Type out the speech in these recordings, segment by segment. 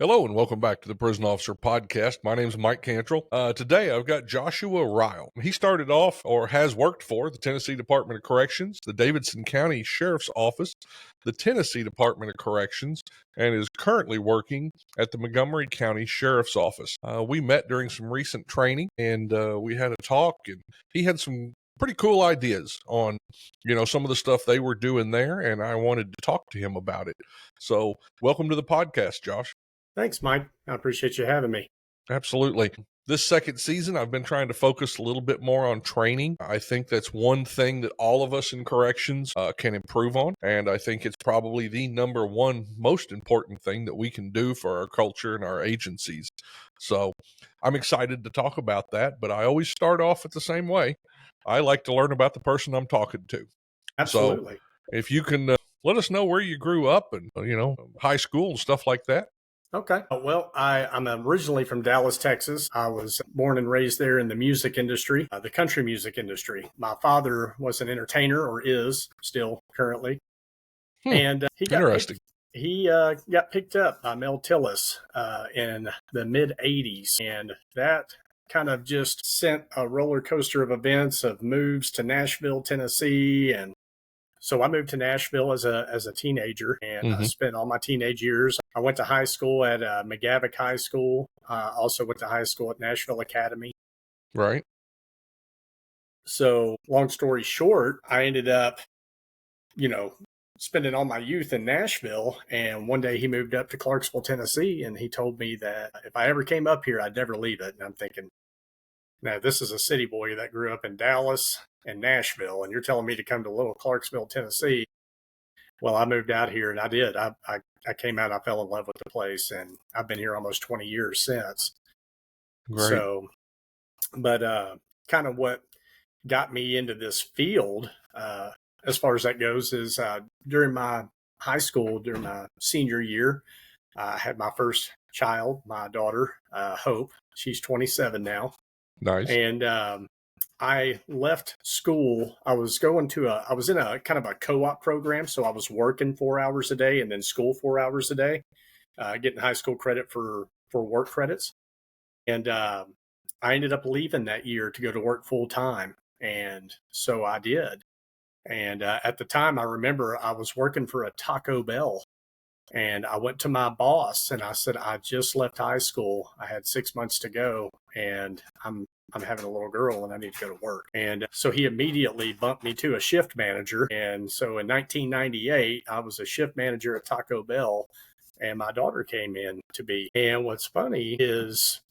Hello and welcome back to the Prison Officer Podcast. My name is Mike Cantrell. Today I've got Joshua Ryle. He started off or has worked for the Tennessee Department of Corrections, the Davidson County Sheriff's Office, the Tennessee Department of Corrections, and is currently working at the Montgomery County Sheriff's Office. We met during some recent training and we had a talk, and he had some pretty cool ideas on, some of the stuff they were doing there, and I wanted to talk to him about it. So welcome to the podcast, Josh. Thanks, Mike. I appreciate you having me. Absolutely. This second season, I've been trying to focus a little bit more on training. I think that's one thing that all of us in corrections can improve on. And I think it's probably the number one most important thing that we can do for our culture and our agencies. So I'm excited to talk about that, but I always start off at the same way. I like to learn about the person I'm talking to. Absolutely. So if you can let us know where you grew up and, high school and stuff like that. Okay. Well, I'm originally from Dallas, Texas. I was born and raised there in the music industry, the country music industry. My father was an entertainer, or is still currently. And he got Interesting. Got picked up by Mel Tillis in the mid 80s. And that kind of just sent a roller coaster of events, of moves to Nashville, Tennessee, and so I moved to Nashville as a teenager, and I spent all my teenage years. I went to high school at McGavock High School. Also went to high school at Nashville Academy. Right. So long story short, I ended up, spending all my youth in Nashville. And one day he moved up to Clarksville, Tennessee, and he told me that if I ever came up here, I'd never leave it. And I'm thinking, now this is a city boy that grew up in Dallas and Nashville, and you're telling me to come to little Clarksville, Tennessee. Well, I moved out here, and I did. I came out, I fell in love with the place, and I've been here almost 20 years since. Great. So, but kind of what got me into this field, as far as that goes, is during my high school, during my senior year, I had my first child, my daughter, Hope. She's 27 now. Nice. And I left school. I was in a kind of a co-op program. So I was working 4 hours a day and then school 4 hours a day, getting high school credit for work credits. And I ended up leaving that year to go to work full time. And so I did. And at the time, I remember I was working for a Taco Bell. And I went to my boss and I said, I just left high school. I had 6 months to go, and I'm having a little girl and I need to go to work. And so he immediately bumped me to a shift manager. And so in 1998, I was a shift manager at Taco Bell, and my daughter came in to be. And what's funny is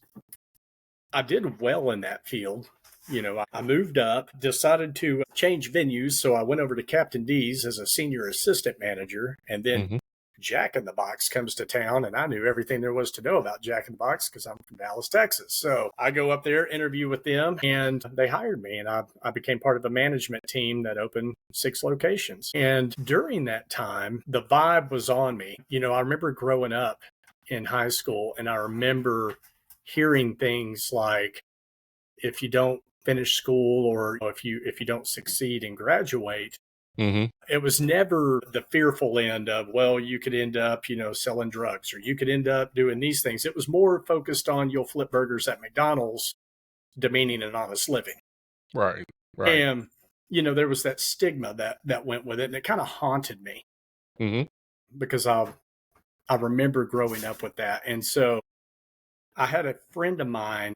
I did well in that field. I moved up, decided to change venues. So I went over to Captain D's as a senior assistant manager, and then Jack in the Box comes to town, and I knew everything there was to know about Jack in the Box because I'm from Dallas, Texas. So I go up there, interview with them, and they hired me, and I became part of a management team that opened 6 locations. And during that time, the vibe was on me. I remember growing up in high school, and I remember hearing things like, if you don't finish school, or if you don't succeed and graduate, it was never the fearful end of, well, you could end up, selling drugs, or you could end up doing these things. It was more focused on, you'll flip burgers at McDonald's, demeaning an honest living. Right. And, there was that stigma that went with it, and it kind of haunted me because I remember growing up with that. And so I had a friend of mine,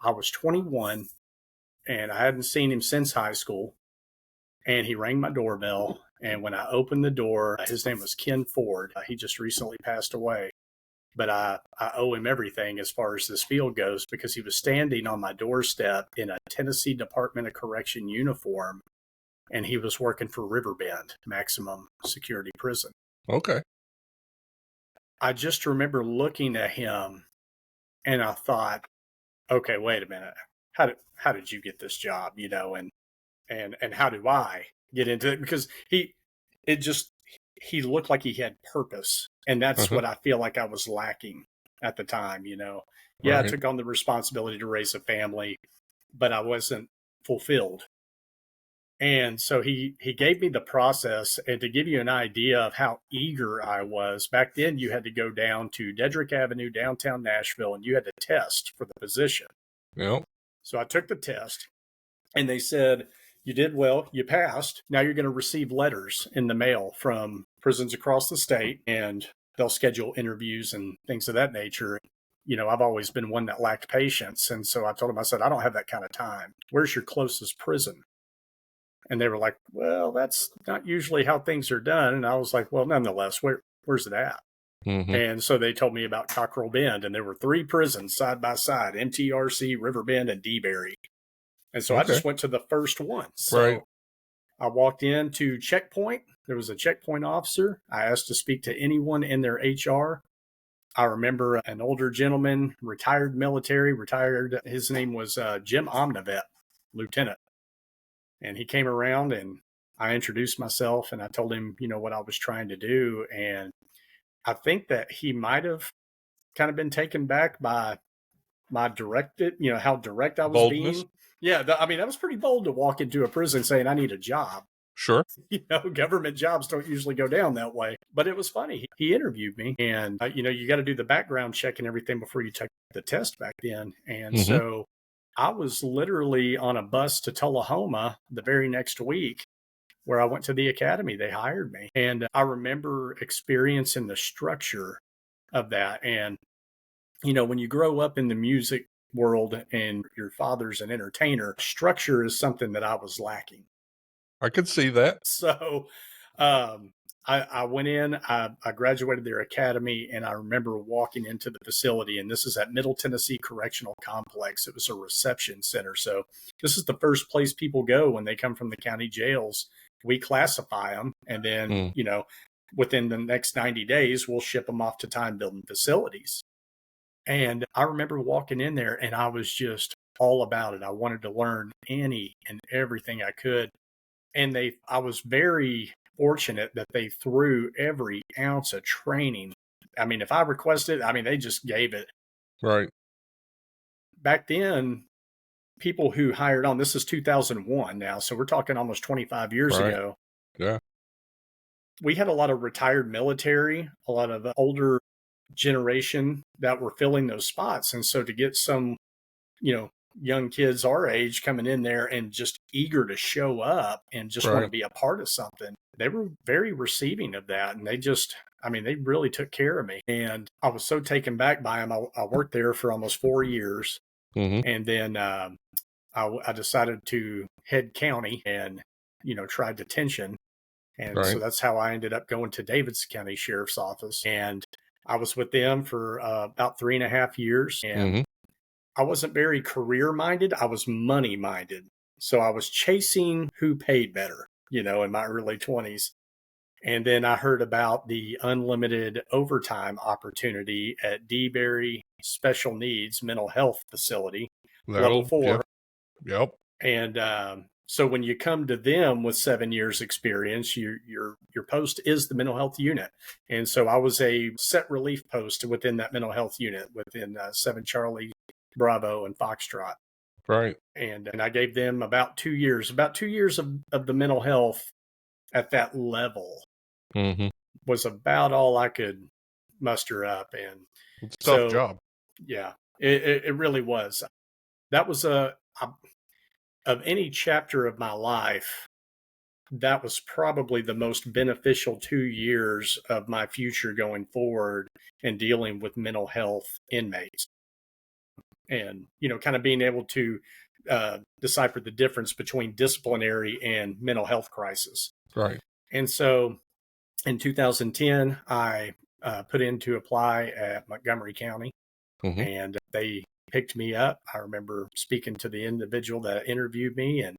I was 21, and I hadn't seen him since high school. And he rang my doorbell. And when I opened the door, his name was Ken Ford. He just recently passed away. But I owe him everything as far as this field goes, because he was standing on my doorstep in a Tennessee Department of Correction uniform. And he was working for Riverbend Maximum Security Prison. Okay. I just remember looking at him, and I thought, okay, wait a minute. How did you get this job? And how do I get into it? Because he looked like he had purpose. And that's what I feel like I was lacking at the time, Yeah, right. I took on the responsibility to raise a family, but I wasn't fulfilled. And so he gave me the process, and to give you an idea of how eager I was, back then you had to go down to Dedrick Avenue, downtown Nashville, and you had to test for the position. Yep. So I took the test, and they said, you did well, you passed. Now you're going to receive letters in the mail from prisons across the state, and they'll schedule interviews and things of that nature. I've always been one that lacked patience. And so I told him, I said, I don't have that kind of time. Where's your closest prison? And they were like, well, that's not usually how things are done. And I was like, well, nonetheless, where's it at? Mm-hmm. And so they told me about Cockrell Bend, and there were 3 prisons side by side, MTRC, Riverbend, and DeBerry. And so I just went to the first one. So I walked into checkpoint. There was a checkpoint officer. I asked to speak to anyone in their HR. I remember an older gentleman, retired military, His name was Jim Omnivet, lieutenant. And he came around, and I introduced myself, and I told him, what I was trying to do. And I think that he might have kind of been taken back by my how direct I was Boldness. being. Yeah, that was pretty bold to walk into a prison saying I need a job. Sure. Government jobs don't usually go down that way. But it was funny. He interviewed me, and you got to do the background check and everything before you take the test back then. And so I was literally on a bus to Tullahoma the very next week, where I went to the academy. They hired me, and I remember experiencing the structure of that. And when you grow up in the music world and your father's an entertainer, structure is something that I was lacking. I could see that. So I went in, I graduated their academy, and I remember walking into the facility, and this is at Middle Tennessee Correctional Complex. It was a reception center. So this is the first place people go when they come from the county jails. We classify them, and then, within the next 90 days, we'll ship them off to time-building facilities. And I remember walking in there, and I was just all about it. I wanted to learn any and everything I could. And I was very fortunate that they threw every ounce of training. If I requested, they just gave it. Right. Back then, people who hired on, this is 2001 now, so we're talking almost 25 years ago. Yeah. We had a lot of retired military, a lot of older generation that were filling those spots. And so to get some, young kids our age coming in there and just eager to show up and just want to be a part of something, they were very receiving of that. And they really took care of me. And I was so taken back by them. I worked there for almost 4 years. And then I decided to head county and, try detention. And so that's how I ended up going to Davidson County Sheriff's Office. And I was with them for about 3.5 years. And I wasn't very career minded. I was money minded. So I was chasing who paid better, in my early 20s. And then I heard about the unlimited overtime opportunity at DeBerry Special Needs Mental Health Facility, level 4. Yep. And so when you come to them with 7 years experience, your post is the mental health unit. And so I was a set relief post within that mental health unit within 7 Charlie, Bravo, and Foxtrot. Right. And I gave them about 2 years of the mental health at that level. Was about all I could muster up. And it's a tough job. Yeah, it really was. That was of any chapter of my life, that was probably the most beneficial 2 years of my future going forward and dealing with mental health inmates. And, kind of being able to decipher the difference between disciplinary and mental health crisis. Right. And so in 2010, I put in to apply at Montgomery County, and they picked me up. I remember speaking to the individual that interviewed me, and,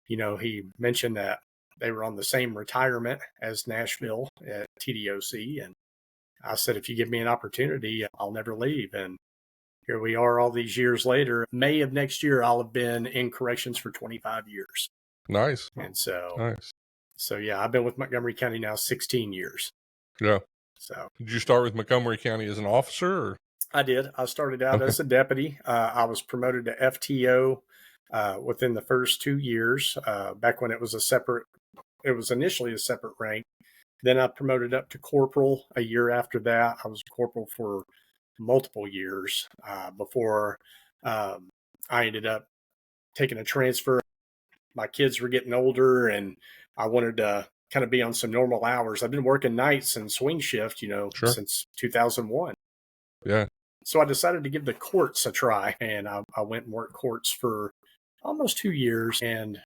he mentioned that they were on the same retirement as Nashville at TDOC. And I said, if you give me an opportunity, I'll never leave. And here we are all these years later. May of next year, I'll have been in corrections for 25 years. Nice. And so, nice. So yeah, I've been with Montgomery County now 16 years. Yeah. So did you start with Montgomery County as an officer? Or? I did. I started out as a deputy. I was promoted to FTO Within the first 2 years, back when it was initially a separate rank. Then I promoted up to corporal a year after that. I was corporal for multiple years before I ended up taking a transfer. My kids were getting older and I wanted to kind of be on some normal hours. I've been working nights and swing shift, Sure. since 2001. Yeah. So I decided to give the courts a try, and I went and worked courts for almost 2 years. And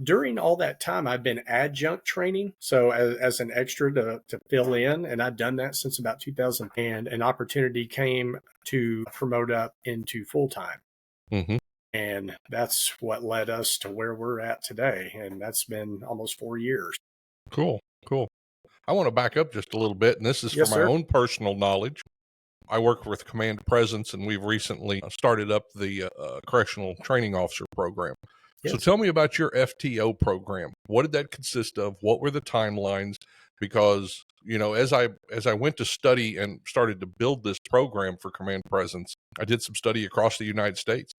during all that time, I've been adjunct training, so as an extra to fill in, and I've done that since about 2000. And an opportunity came to promote up into full time, Mm-hmm. and that's what led us to where we're at today. And that's been almost 4 years. Cool. Cool. I want to back up just a little bit, and this is for Yes, my sir. own personal knowledge. I work with Command Presence, and we've recently started up the Correctional Training Officer program. So Yes. tell me about your FTO program. What did that consist of? What were the timelines? Because, as I went to study and started to build this program for Command Presence, I did some study across the United States.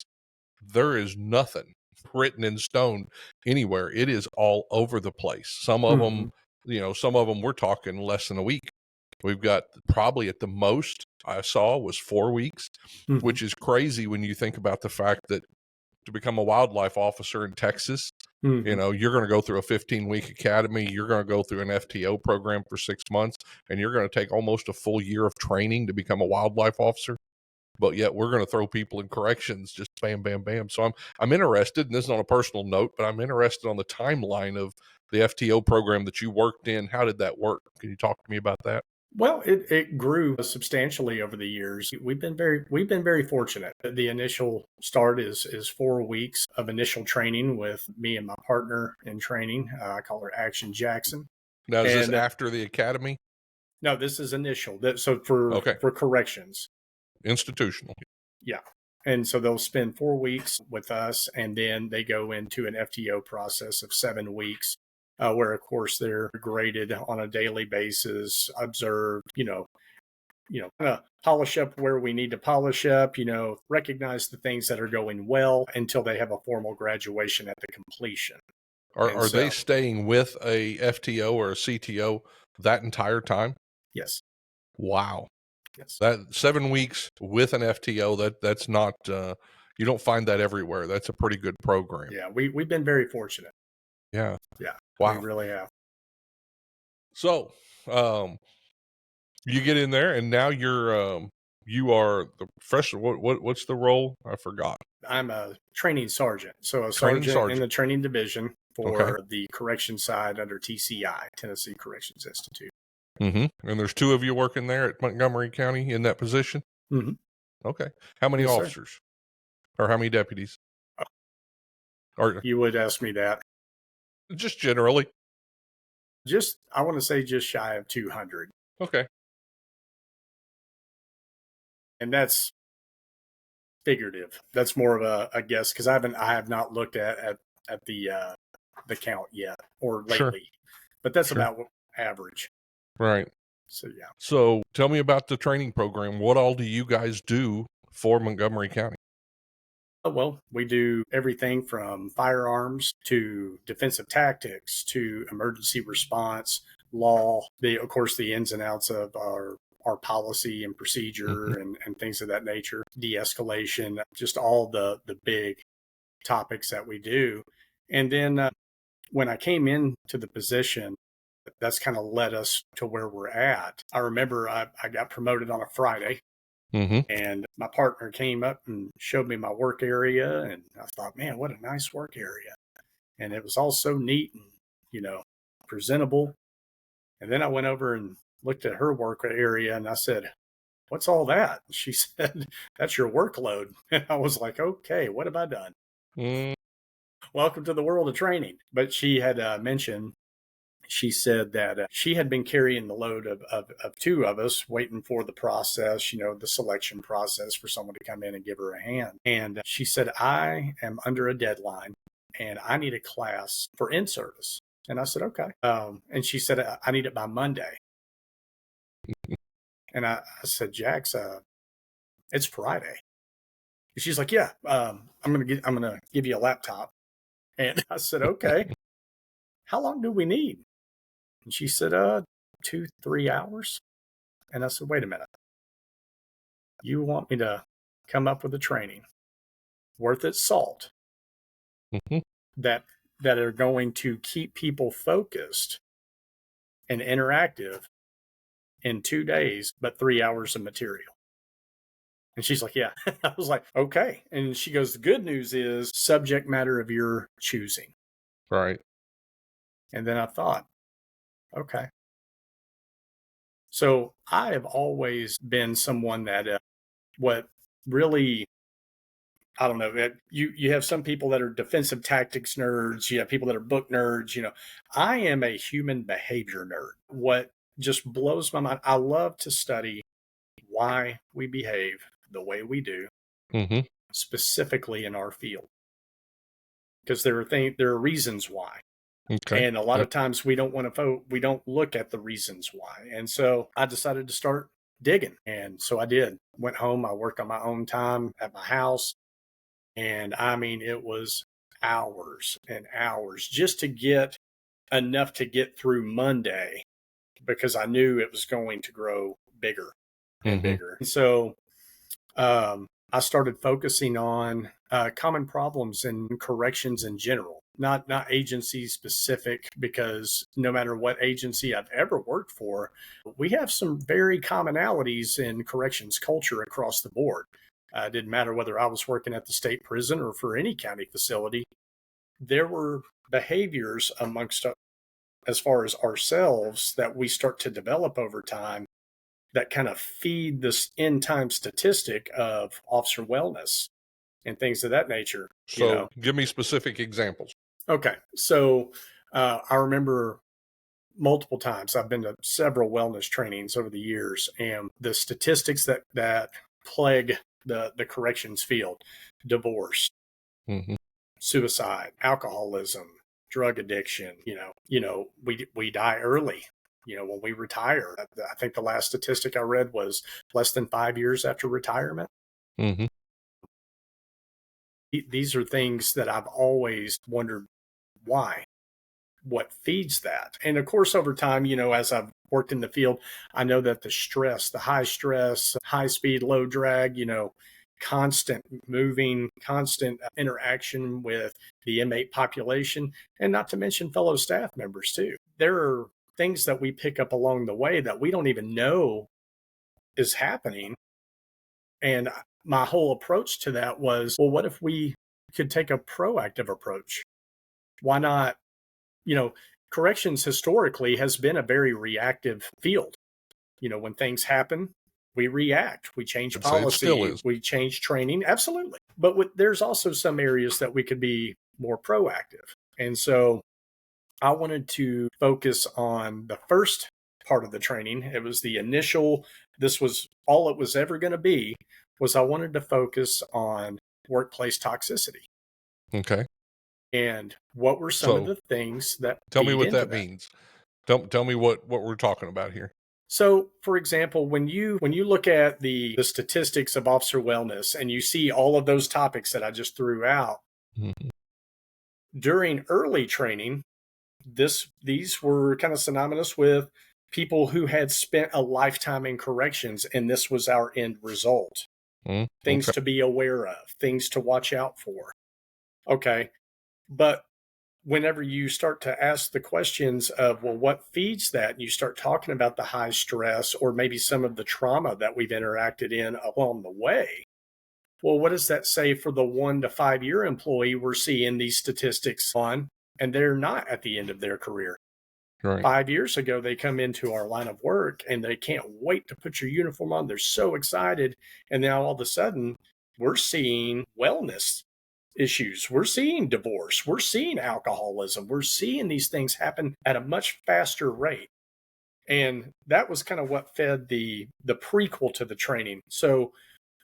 There is nothing written in stone anywhere. It is all over the place. Some of them, we're talking less than a week. We've got probably at the most I saw was 4 weeks, Mm-hmm. which is crazy when you think about the fact that to become a wildlife officer in Texas, Mm-hmm. you're going to go through a 15-week academy. You're going to go through an FTO program for 6 months, and you're going to take almost a full year of training to become a wildlife officer. But yet we're going to throw people in corrections just bam, bam, bam. So I'm interested, and this is on a personal note, but I'm interested on the timeline of the FTO program that you worked in. How did that work? Can you talk to me about that? Well, it grew substantially over the years. We've been very fortunate. The initial start is 4 weeks of initial training with me and my partner in training. I call her Action Jackson. Now, is this And after the academy? no, this is initial. So for Okay. for corrections, Institutional. yeah. And so they'll spend 4 weeks with us, and then they go into an FTO process of 7 weeks, where of course they're graded on a daily basis, observed, kind of polish up where we need to polish up, recognize the things that are going well until they have a formal graduation at the completion. And Are they so, staying with a FTO or a CTO that entire time? yes, Wow. yes. That 7 weeks with an FTO, that's not you don't find that everywhere. That's a pretty good program. Yeah, we've been very fortunate. Yeah. Yeah, we Wow. really have. So, you get in there and now you are the professional. What's the role? I forgot. I'm a training sergeant, so a Training sergeant in sergeant. the training division Okay. for the correction side under TCI, Tennessee Corrections Institute. And there's two of you working there at Montgomery County in that position? Mm-hmm. Okay. How many Yes, sir. officers? Or how many deputies? Or You would ask me that. just generally? I want to say just shy of 200. Okay. And that's figurative. That's more of a guess because I have not looked at the count yet or Sure. lately, but that's Sure. about average. Right. So yeah. So tell me about the training program. What all do you guys do for Montgomery County? Well, we do everything from firearms to defensive tactics to emergency response, law, of course the ins and outs of our policy and procedure Mm-hmm. and things of that nature, de-escalation, just all the big topics that we do. And then when I came into the position, that's kind of led us to where we're at. I remember I got promoted on a Friday, Mm-hmm. and my partner came up and showed me my work area. And I thought, man, what a nice work area. And it was all so neat and, presentable. And then I went over and looked at her work area and I said, what's all that? She said, that's your workload. And I was like, okay, what have I done? Mm. Welcome to the world of training. But she had mentioned, she said that she had been carrying the load of two of us, waiting for the process, the selection process for someone to come in and give her a hand. And she said, I am under a deadline and I need a class for in service. And I said, okay. And she said, I need it by Monday. And I said, Jax, it's Friday. She's like, yeah, I'm gonna give you a laptop. And I said, okay, how long do we need? And she said, 2, 3 hours. And I said, wait a minute, you want me to come up with a training worth its salt Mhm. that that are going to keep people focused and interactive in 2 days, but 3 hours of material? And she's like, yeah. I was like, okay. And she goes, the good news is subject matter of your choosing. Right. And then I thought, okay. So I have always been someone that what really, I don't know, you have some people that are defensive tactics nerds, you have people that are book nerds. I am a human behavior nerd. What just blows my mind, I love to study why we behave the way we do, Hmm. specifically in our field, because there are reasons why. Okay. And a lot Yep. of times we don't want to we don't look at the reasons why. And so I decided to start digging. And so I did. Went home, I worked on my own time at my house. And I mean, it was hours and hours just to get enough to get through Monday, because I knew it was going to grow bigger and Hmm. bigger. And so I started focusing on common problems and corrections in general, not agency specific, because no matter what agency I've ever worked for, we have some very commonalities in corrections culture across the board. It didn't matter whether I was working at the state prison or for any county facility. There were behaviors amongst, as far as ourselves, that we start to develop over time that kind of feed this end time statistic of officer wellness and things of that nature. So give me specific examples. Okay. So I remember multiple times I've been to several wellness trainings over the years, and the statistics that plague the corrections field: divorce, Hmm. suicide, alcoholism, drug addiction. We die early. When we retire, I think the last statistic I read was less than 5 years after retirement. Hmm. These are things that I've always wondered why, what feeds that. And of course, over time, as I've worked in the field, I know that the high stress, high speed, low drag, constant moving, constant interaction with the inmate population, and not to mention fellow staff members too. There are things that we pick up along the way that we don't even know is happening. And my whole approach to that was, well, what if we could take a proactive approach? Why not? Corrections historically has been a very reactive field. When things happen, we react, we change I'd say it still policy, is. we change training. Absolutely. But there's also some areas that we could be more proactive. And so I wanted to focus on the first part of the training. It was the initial, this was all it was ever going to be, was I wanted to focus on workplace toxicity. Okay. And what were some of So the things that tell me feed what into that that? means. Tell me what we're talking about here. So, for example, when you look at the statistics of officer wellness and you see all of those topics that I just threw out Mhm. during early training, these were kind of synonymous with people who had spent a lifetime in corrections, and this was our end result. Things Okay. to be aware of, things to watch out for. Okay, but whenever you start to ask the questions of, well, what feeds that, and you start talking about the high stress or maybe some of the trauma that we've interacted in along the way, well, what does that say for the 1 to 5 year employee we're seeing these statistics on, and they're not at the end of their career? Right. 5 years ago, they come into our line of work and they can't wait to put your uniform on. They're so excited. And now all of a sudden, we're seeing wellness issues. We're seeing divorce. We're seeing alcoholism. We're seeing these things happen at a much faster rate. And that was kind of what fed the prequel to the training. So,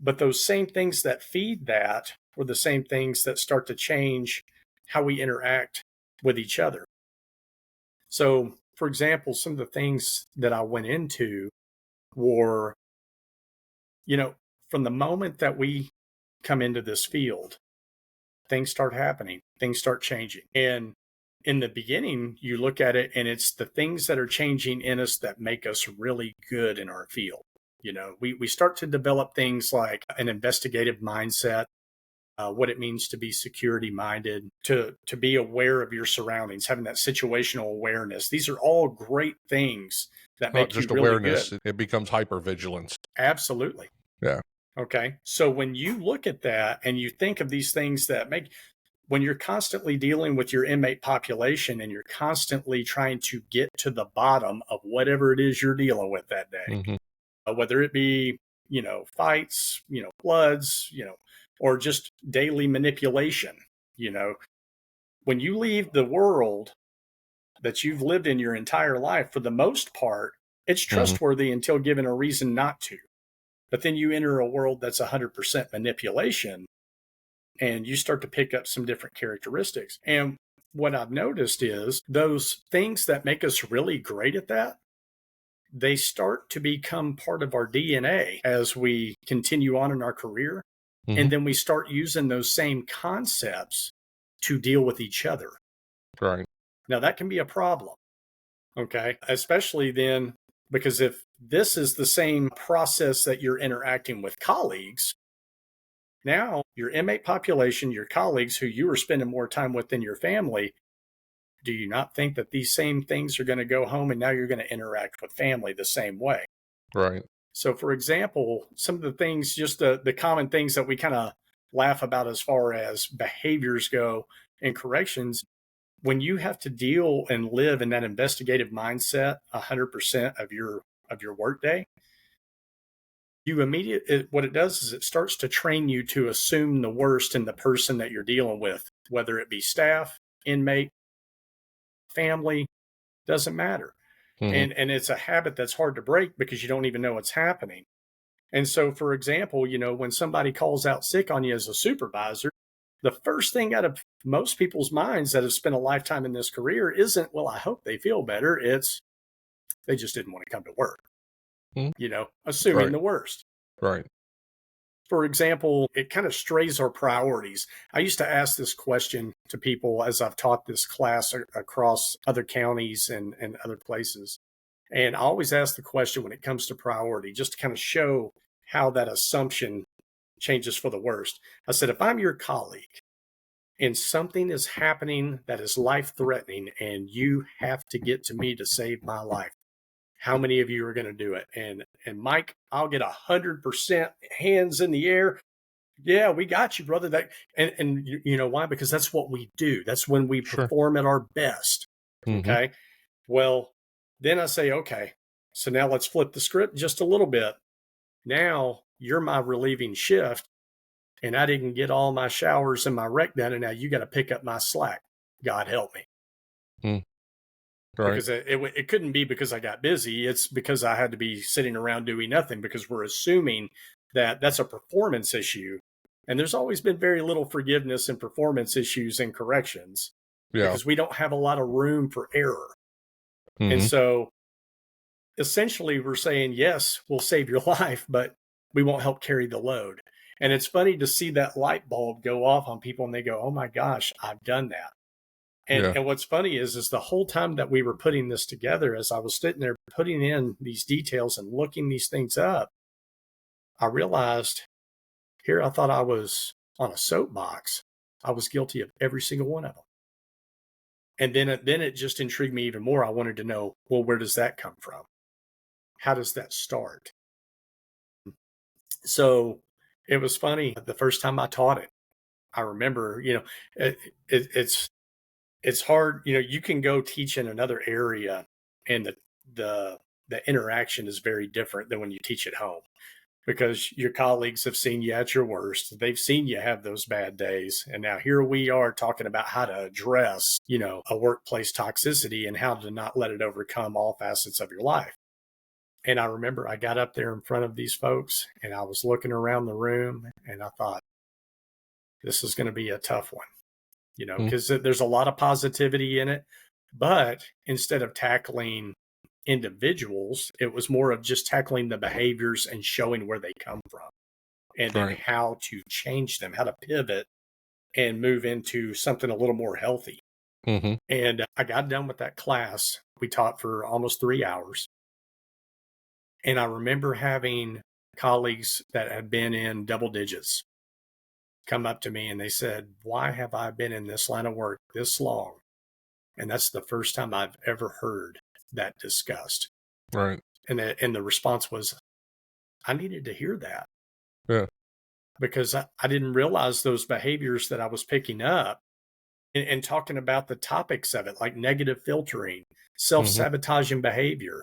but those same things that feed that were the same things that start to change how we interact with each other. So, for example, some of the things that I went into were, from the moment that we come into this field, things start happening, things start changing. And in the beginning, you look at it and it's the things that are changing in us that make us really good in our field. We start to develop things like an investigative mindset, what it means to be security minded, to be aware of your surroundings, having that situational awareness. These are all great things that Not make you just really awareness, good. it becomes hypervigilance. Absolutely. Yeah. Okay. So when you look at that and you think of these things that when you're constantly dealing with your inmate population and you're constantly trying to get to the bottom of whatever it is you're dealing with that day, whether it be, fights, floods, or just daily manipulation, when you leave the world that you've lived in your entire life, for the most part, it's trustworthy until given a reason not to. But then you enter a world that's 100% manipulation and you start to pick up some different characteristics. And what I've noticed is those things that make us really great at that, they start to become part of our DNA as we continue on in our career. And then we start using those same concepts to deal with each other. Right. Now, that can be a problem, okay? Especially then, because if this is the same process that you're interacting with colleagues, now your inmate population, your colleagues who you are spending more time with than your family, do you not think that these same things are going to go home and now you're going to interact with family the same way? Right. So, for example, some of the things, just the common things that we kind of laugh about as far as behaviors go in corrections, when you have to deal and live in that investigative mindset 100% of your workday, what it does is it starts to train you to assume the worst in the person that you're dealing with, whether it be staff, inmate, family, doesn't matter. And it's a habit that's hard to break because you don't even know what's happening. And so, for example, when somebody calls out sick on you as a supervisor, the first thing out of most people's minds that have spent a lifetime in this career isn't, well, I hope they feel better. It's they just didn't want to come to work, assuming Right. the worst. Right. For example, it kind of strays our priorities. I used to ask this question to people as I've taught this class across other counties and other places. And I always ask the question when it comes to priority, just to kind of show how that assumption changes for the worst. I said, if I'm your colleague and something is happening that is life threatening and you have to get to me to save my life, how many of you are going to do it? And Mike, I'll get 100% hands in the air. Yeah, we got you, brother. And you know why? Because that's what we do. That's when we perform at our best. Okay. Well, then I say, okay, so now let's flip the script just a little bit. Now you're my relieving shift and I didn't get all my showers and my rec done. And now you got to pick up my slack. God help me. Right. Because it couldn't be because I got busy. It's because I had to be sitting around doing nothing because we're assuming that that's a performance issue. And there's always been very little forgiveness in performance issues and corrections because we don't have a lot of room for error. And so essentially we're saying, yes, we'll save your life, but we won't help carry the load. And it's funny to see that light bulb go off on people and they go, oh my gosh, I've done that. And what's funny is the whole time that we were putting this together, as I was sitting there putting in these details and looking these things up, I realized here I thought I was on a soapbox. I was guilty of every single one of them. And then it just intrigued me even more. I wanted to know, well, where does that come from? How does that start? So it was funny. The first time I taught it, I remember, it's hard. You can go teach in another area and the interaction is very different than when you teach at home because your colleagues have seen you at your worst. They've seen you have those bad days. And now here we are talking about how to address, a workplace toxicity and how to not let it overcome all facets of your life. And I remember I got up there in front of these folks and I was looking around the room and I thought, this is going to be a tough one, because there's a lot of positivity in it. But instead of tackling individuals, it was more of just tackling the behaviors and showing where they come from. and then Right. how to change them, how to pivot and move into something a little more healthy. Mm-hmm. And I got done with that class. We taught for almost 3 hours. And I remember having colleagues that had been in double digits come up to me and they said, "Why have I been in this line of work this long?" And that's the first time I've ever heard that discussed. Right. And the response was, I needed to hear that Yeah. because I didn't realize those behaviors that I was picking up and talking about the topics of it, like negative filtering, Mm-hmm. self-sabotaging behavior,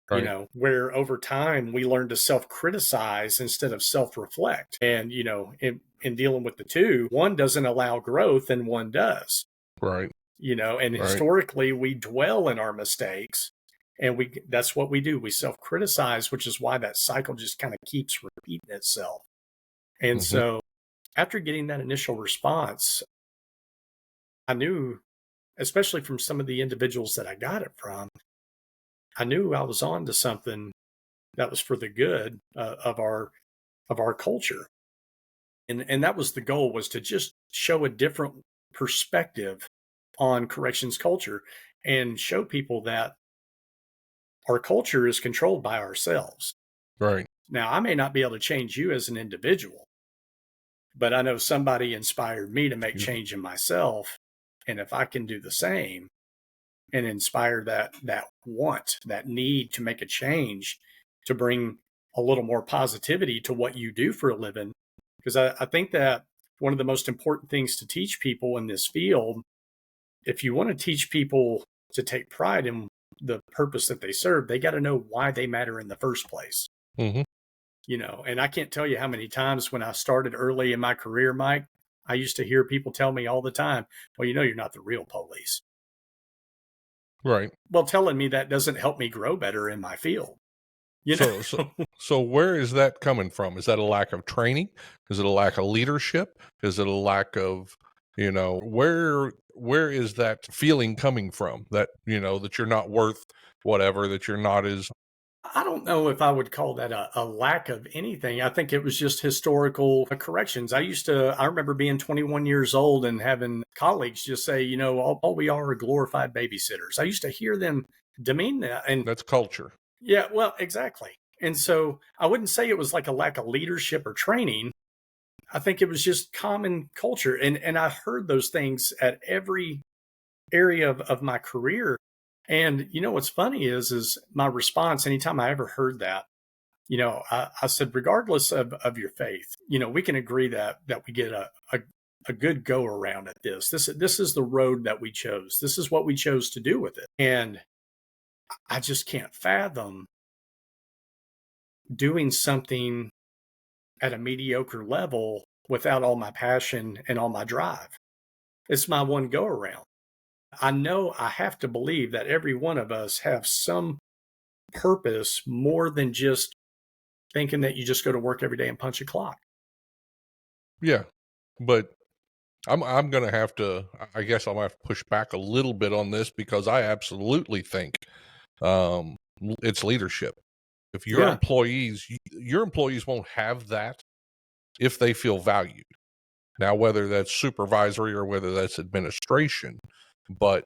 Right. where over time we learn to self-criticize instead of self-reflect. And, in dealing with the two, one doesn't allow growth and one does, Right. and Right. historically we dwell in our mistakes and that's what we do. We self-criticize, which is why that cycle just kind of keeps repeating itself. And Mm-hmm. so after getting that initial response, I knew, especially from some of the individuals that I got it from, I knew I was on to something that was for the good of our culture. And that was the goal, was to just show a different perspective on corrections culture and show people that our culture is controlled by ourselves. Right. Now, I may not be able to change you as an individual, but I know somebody inspired me to make You- change in myself. And if I can do the same and inspire that want, that need to make a change, to bring a little more positivity to what you do for a living, because I think that one of the most important things to teach people in this field, if you want to teach people to take pride in the purpose that they serve, they got to know why they matter in the first place. Mm-hmm. And I can't tell you how many times when I started early in my career, Mike, I used to hear people tell me all the time, "Well, you're not the real police." Right. Well, telling me that doesn't help me grow better in my field. You know, So, so, so where is that coming from? Is that a lack of training? Is it a lack of leadership? Is it a lack of, where is that feeling coming from that, that you're not worth whatever, that you're not as, I don't know if I would call that a lack of anything. I think it was just historical corrections. I remember being 21 years old and having colleagues just say, all we are glorified babysitters. I used to hear them demean that. And that's culture. yeah, well, exactly. And so I wouldn't say it was like a lack of leadership or training. I think it was just common culture. And I heard those things at every area of my career. And what's funny is my response anytime I ever heard that, I said, regardless of your faith, we can agree that we get a good go around at this. This is the road that we chose. This is what we chose to do with it. And I just can't fathom doing something at a mediocre level without all my passion and all my drive. It's my one go around. I know I have to believe that every one of us have some purpose more than just thinking that you just go to work every day and punch a clock. Yeah. But I'm going to have to, I guess I'm going to have to push back a little bit on this because I absolutely think it's leadership. If Yeah. your employees won't have that if they feel valued. Now, whether that's supervisory or whether that's administration, but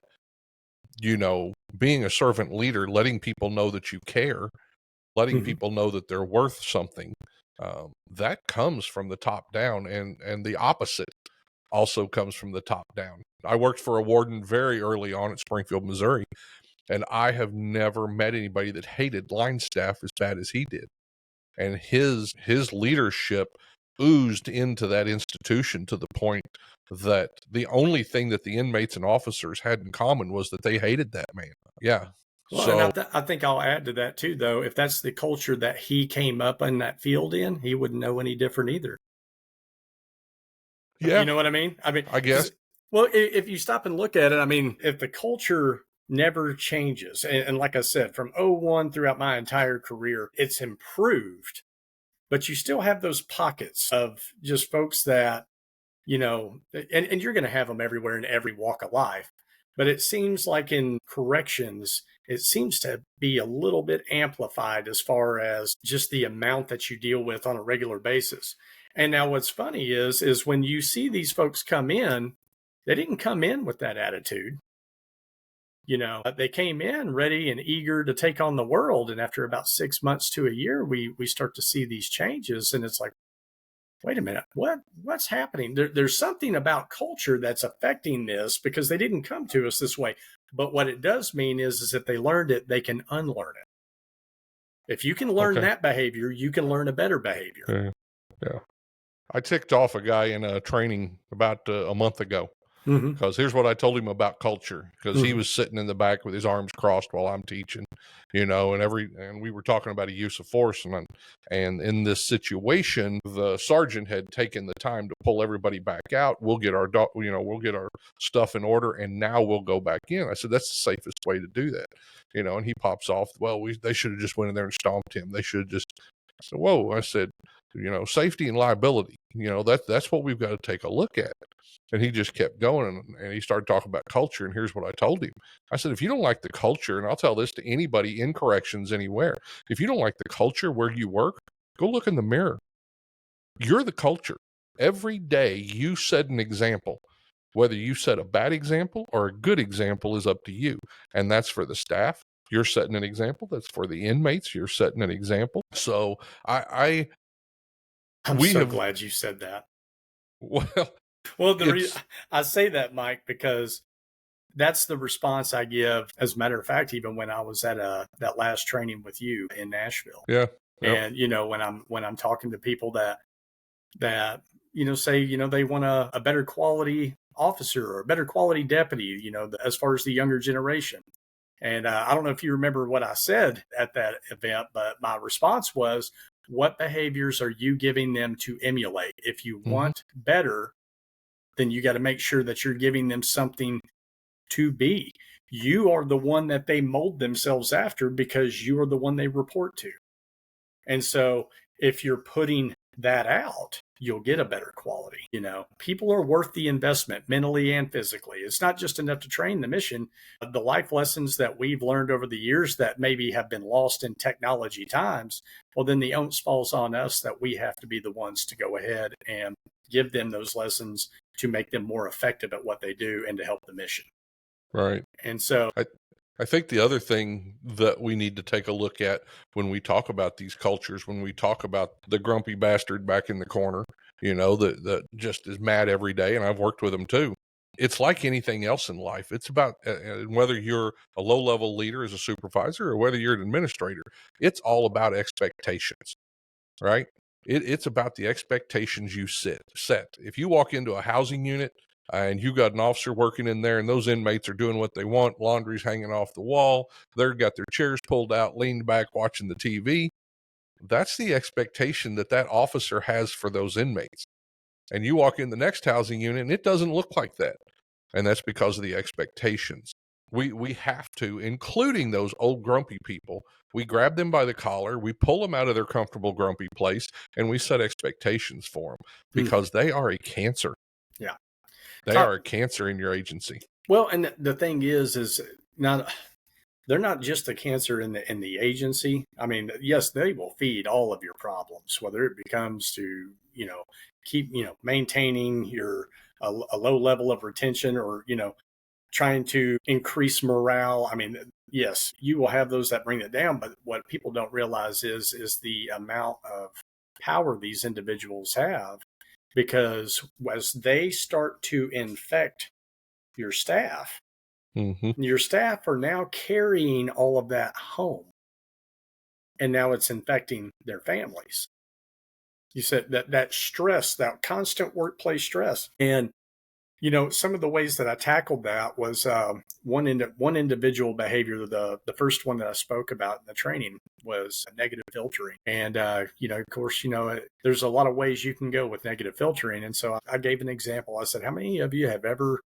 being a servant leader, letting people know that you care, letting Mhm. people know that they're worth something, that comes from the top down, and the opposite also comes from the top down. I worked for a warden very early on at Springfield, Missouri, and I have never met anybody that hated line staff as bad as he did. And his leadership oozed into that institution to the point that the only thing that the inmates and officers had in common was that they hated that man. Yeah. Well, and So I think I'll add to that too, though. If that's the culture that he came up in that field in, he wouldn't know any different either. You yeah, know what I mean? I mean, I guess. because, well, if you stop and look at it, I mean, if the culture never changes, and like I said, from '01 throughout my entire career, it's improved, but you still have those pockets of just folks that, and you're going to have them everywhere in every walk of life. But it seems like in corrections, it seems to be a little bit amplified as far as just the amount that you deal with on a regular basis. And now what's funny is when you see these folks come in, they didn't come in with that attitude. They came in ready and eager to take on the world. And after about 6 months to a year, we start to see these changes. And it's like, wait a minute, what's happening? There's something about culture that's affecting this, because they didn't come to us this way. But what it does mean is if they learned it, they can unlearn it. If you can learn Okay. that behavior, you can learn a better behavior. Yeah. Yeah. I ticked off a guy in a training about a month ago. Mm-hmm. Because here's what I told him about culture, because he Mm-hmm. was sitting in the back with his arms crossed while I'm teaching, and we were talking about a use of force, and in this situation, the sergeant had taken the time to pull everybody back out. We'll get our stuff in order, and now we'll go back in. I said, that's the safest way to do that, and he pops off, well, they should have just went in there and stomped him. They should have just. I said, whoa. I said, safety and liability, that's what we've got to take a look at. And he just kept going, and he started talking about culture. And here's what I told him. I said, if you don't like the culture, and I'll tell this to anybody in corrections anywhere, if you don't like the culture where you work, go look in the mirror. You're the culture. Every day you set an example. Whether you set a bad example or a good example is up to you. And that's for the staff. You're setting an example. That's for the inmates. You're setting an example. So I'm glad you said that. Well, I say that, Mike, because that's the response I give. As a matter of fact, even when I was at that last training with you in Nashville, yeah, yep. And when I'm talking to people that say they want a better quality officer or a better quality deputy, as far as the younger generation. And I don't know if you remember what I said at that event, but my response was, what behaviors are you giving them to emulate? If you want better, then you got to make sure that you're giving them something to be. You are the one that they mold themselves after, because you are the one they report to. And so if you're putting that out, you'll get a better quality. People are worth the investment, mentally and physically. It's not just enough to train the mission. The life lessons that we've learned over the years that maybe have been lost in technology times, well, then the onus falls on us that we have to be the ones to go ahead and give them those lessons to make them more effective at what they do and to help the mission. Right. And so I think the other thing that we need to take a look at when we talk about these cultures, when we talk about the grumpy bastard back in the corner, that just is mad every day, and I've worked with them too. It's like anything else in life. It's about whether you're a low-level leader as a supervisor or whether you're an administrator, it's all about expectations, right? It's about the expectations you set. If you walk into a housing unit and you got an officer working in there and those inmates are doing what they want, laundry's hanging off the wall, they've got their chairs pulled out, leaned back, watching the TV, that's the expectation that officer has for those inmates. And you walk in the next housing unit and it doesn't look like that. And that's because of the expectations. We have to, including those old grumpy people, we grab them by the collar, we pull them out of their comfortable grumpy place, and we set expectations for them, because they are a cancer. Yeah. They are a cancer in your agency. Well, and the thing is not, they're not just a cancer in the agency. I mean, yes, they will feed all of your problems, whether it becomes to, keep, maintaining a low level of retention, or, trying to increase morale. I mean, yes, you will have those that bring it down, but what people don't realize is the amount of power these individuals have, because as they start to infect your staff, your staff are now carrying all of that home, and now it's infecting their families. You said that stress, that constant workplace stress. And some of the ways that I tackled that was one individual behavior. The first one that I spoke about in the training was negative filtering. And, of course, there's a lot of ways you can go with negative filtering. And so I gave an example. I said, how many of you have ever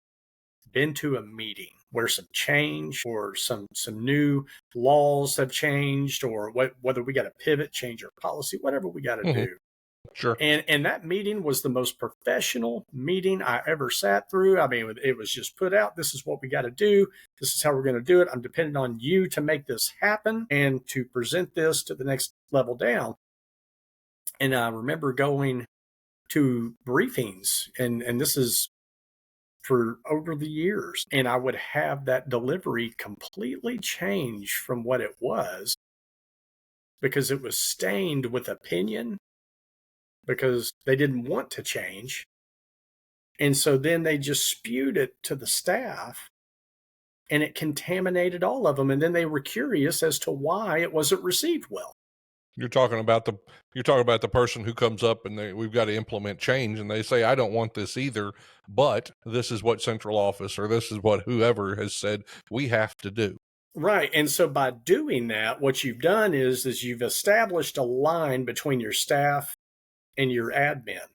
been to a meeting where some change or some new laws have changed, or whether we got to pivot, change our policy, whatever we got to do? Sure. And that meeting was the most professional meeting I ever sat through. I mean, it was just put out. This is what we got to do. This is how we're going to do it. I'm depending on you to make this happen and to present this to the next level down. And I remember going to briefings, and this is for over the years, and I would have that delivery completely change from what it was because it was stained with opinion because they didn't want to change. And so then they just spewed it to the staff and it contaminated all of them. And then they were curious as to why it wasn't received well. You're talking about the person who comes up and we've got to implement change, and they say, I don't want this either, but this is what central office or this is what whoever has said we have to do. Right. And so by doing that, what you've done is you've established a line between your staff and your admin.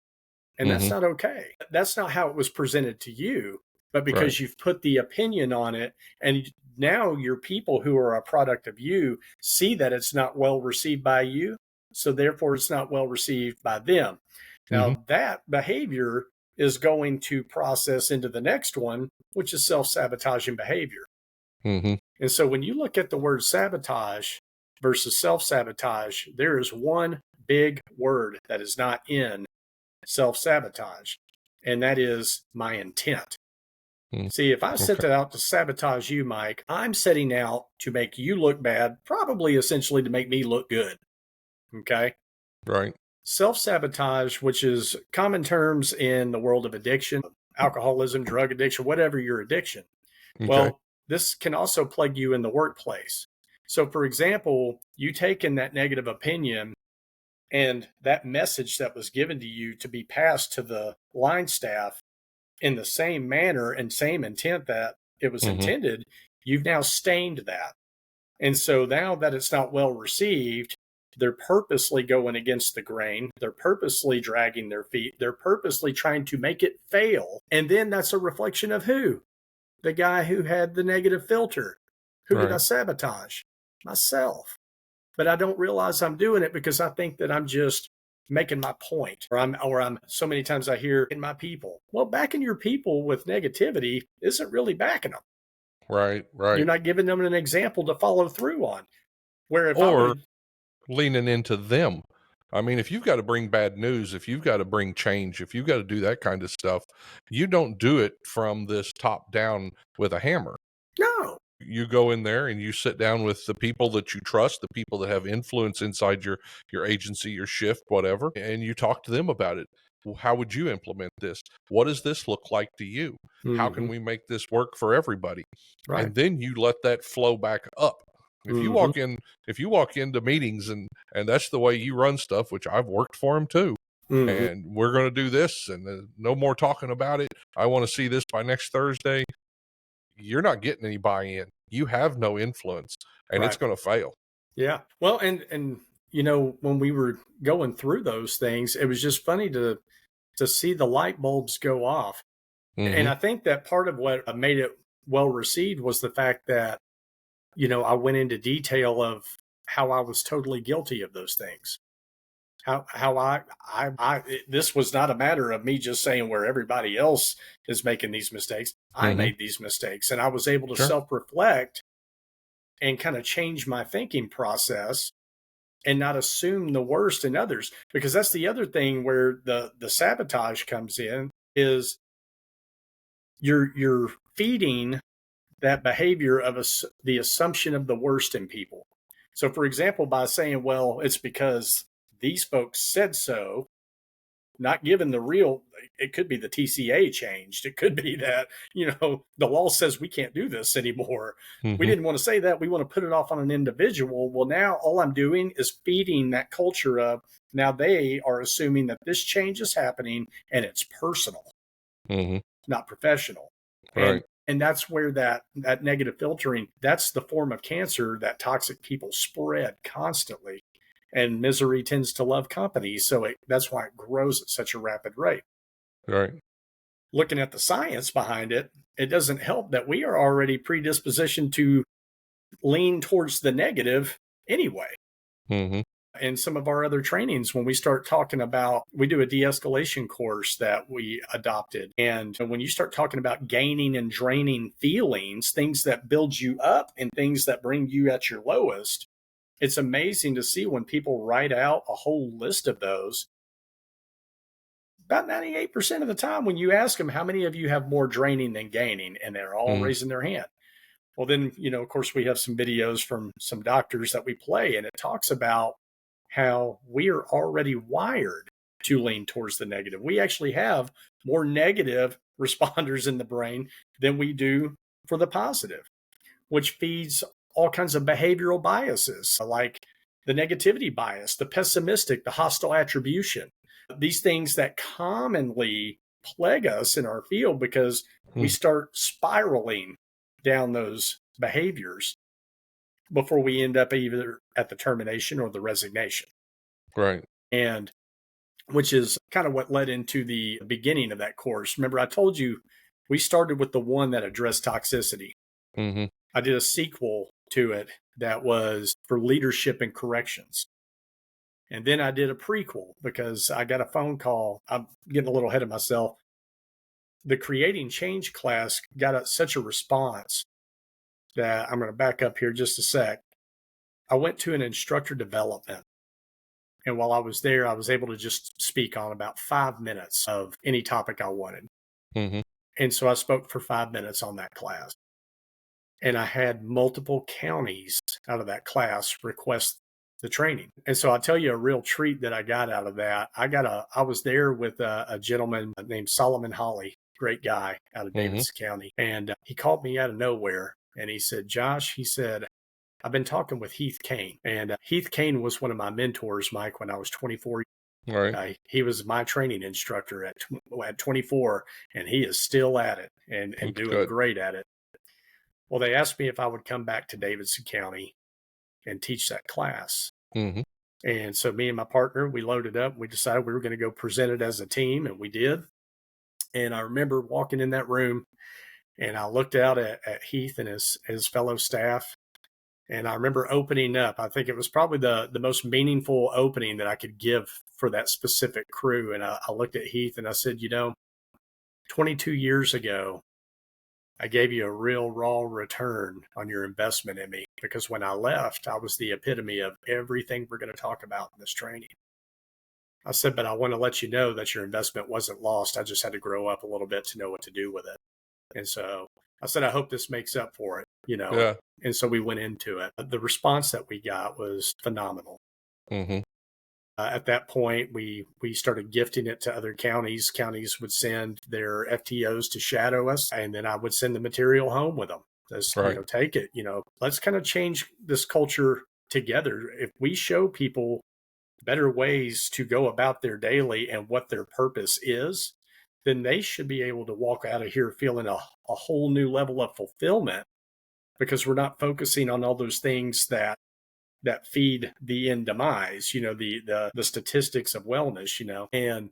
And that's not okay. That's not how it was presented to you, but because you've put the opinion on it, and now your people who are a product of you see that it's not well received by you, so therefore it's not well received by them. Now that behavior is going to process into the next one, which is self-sabotaging behavior. And so when you look at the word sabotage versus self-sabotage, there is one big word that is not in self-sabotage, and that is my intent. See, if I set out to sabotage you, Mike, I'm setting out to make you look bad, probably essentially to make me look good. Okay? Right. Self-sabotage, which is common terms in the world of addiction, alcoholism, drug addiction, whatever your addiction. Okay. Well, this can also plague you in the workplace. So, for example, you take in that negative opinion and that message that was given to you to be passed to the line staff in the same manner and same intent that it was intended, you've now stained that. And so now that it's not well received, they're purposely going against the grain. They're purposely dragging their feet. They're purposely trying to make it fail. And then that's a reflection of who? The guy who had the negative filter. Who did I sabotage? Myself. But I don't realize I'm doing it because I think that I'm just making my point, or I'm so many times I hear in my people. Well, backing your people with negativity isn't really backing them. Right. You're not giving them an example to follow through on. Where if or leaning into them. I mean, if you've got to bring bad news, if you've got to bring change, if you've got to do that kind of stuff, you don't do it from this top down with a hammer. No. You go in there and you sit down with the people that you trust, the people that have influence inside your agency, your shift, whatever, and you talk to them about it. Well, how would you implement this? What does this look like to you? How can we make this work for everybody? Right. And then you let that flow back up. If you walk into meetings and that's the way you run stuff, which I've worked for them too, and we're going to do this and no more talking about it. I want to see this by next Thursday. You're not getting any buy-in. You have no influence, and it's going to fail. Yeah. Well, and you know, when we were going through those things, it was just funny to see the light bulbs go off. And I think that part of what made it well received was the fact that, you know, I went into detail of how I was totally guilty of those things. How this was not a matter of me just saying where everybody else is making these mistakes. I made these mistakes, and I was able to self-reflect and kind of change my thinking process and not assume the worst in others. Because that's the other thing where the sabotage comes in, is you're feeding that behavior of the assumption of the worst in people. So, for example, by saying, well, it's because these folks said so, not given the real, it could be the TCA changed. It could be that, you know, the law says we can't do this anymore. We didn't want to say that. We want to put it off on an individual. Well, now all I'm doing is feeding that culture of, now they are assuming that this change is happening and it's personal, not professional. Right. And that's where that negative filtering, that's the form of cancer that toxic people spread constantly. And misery tends to love company. So that's why it grows at such a rapid rate. Right. Looking at the science behind it, it doesn't help that we are already predispositioned to lean towards the negative anyway. In some of our other trainings, when we start talking about, we do a de-escalation course that we adopted. And when you start talking about gaining and draining feelings, things that build you up and things that bring you at your lowest, it's amazing to see when people write out a whole list of those, about 98% of the time when you ask them, how many of you have more draining than gaining? And they're all raising their hand. Well, then, of course, we have some videos from some doctors that we play, and it talks about how we are already wired to lean towards the negative. We actually have more negative responders in the brain than we do for the positive, which feeds all kinds of behavioral biases like the negativity bias, the pessimistic, the hostile attribution, these things that commonly plague us in our field because we start spiraling down those behaviors before we end up either at the termination or the resignation. Right. And which is kind of what led into the beginning of that course. Remember, I told you we started with the one that addressed toxicity. I did a sequel to it that was for leadership and corrections. And then I did a prequel because I got a phone call. I'm getting a little ahead of myself. The Creating Change class got such a response that I'm going to back up here just a sec. I went to an instructor development. And while I was there, I was able to just speak on about 5 minutes of any topic I wanted. And so I spoke for 5 minutes on that class. And I had multiple counties out of that class request the training. And so I'll tell you a real treat that I got out of that. I was there with a gentleman named Solomon Holly, great guy out of Davidson County. And he called me out of nowhere. And he said, Josh, he said, I've been talking with Heath Kane. And Heath Kane was one of my mentors, Mike, when I was 24. Right. He was my training instructor at 24, and he is still at it and doing great at it. Well, they asked me if I would come back to Davidson County and teach that class. And so me and my partner, we loaded up. We decided we were going to go present it as a team, and we did. And I remember walking in that room, and I looked out at Heath and his fellow staff. And I remember opening up. I think it was probably the most meaningful opening that I could give for that specific crew. And I looked at Heath and I said, 22 years ago, I gave you a real raw return on your investment in me, because when I left, I was the epitome of everything we're going to talk about in this training. I said, but I want to let you know that your investment wasn't lost. I just had to grow up a little bit to know what to do with it. And so I said, I hope this makes up for it, Yeah. And so we went into it. The response that we got was phenomenal. At that point, we started gifting it to other counties. Counties would send their FTOs to shadow us, and then I would send the material home with them. Just, take it, let's kind of change this culture together. If we show people better ways to go about their daily and what their purpose is, then they should be able to walk out of here feeling a whole new level of fulfillment, because we're not focusing on all those things that feed the end demise, the statistics of wellness, And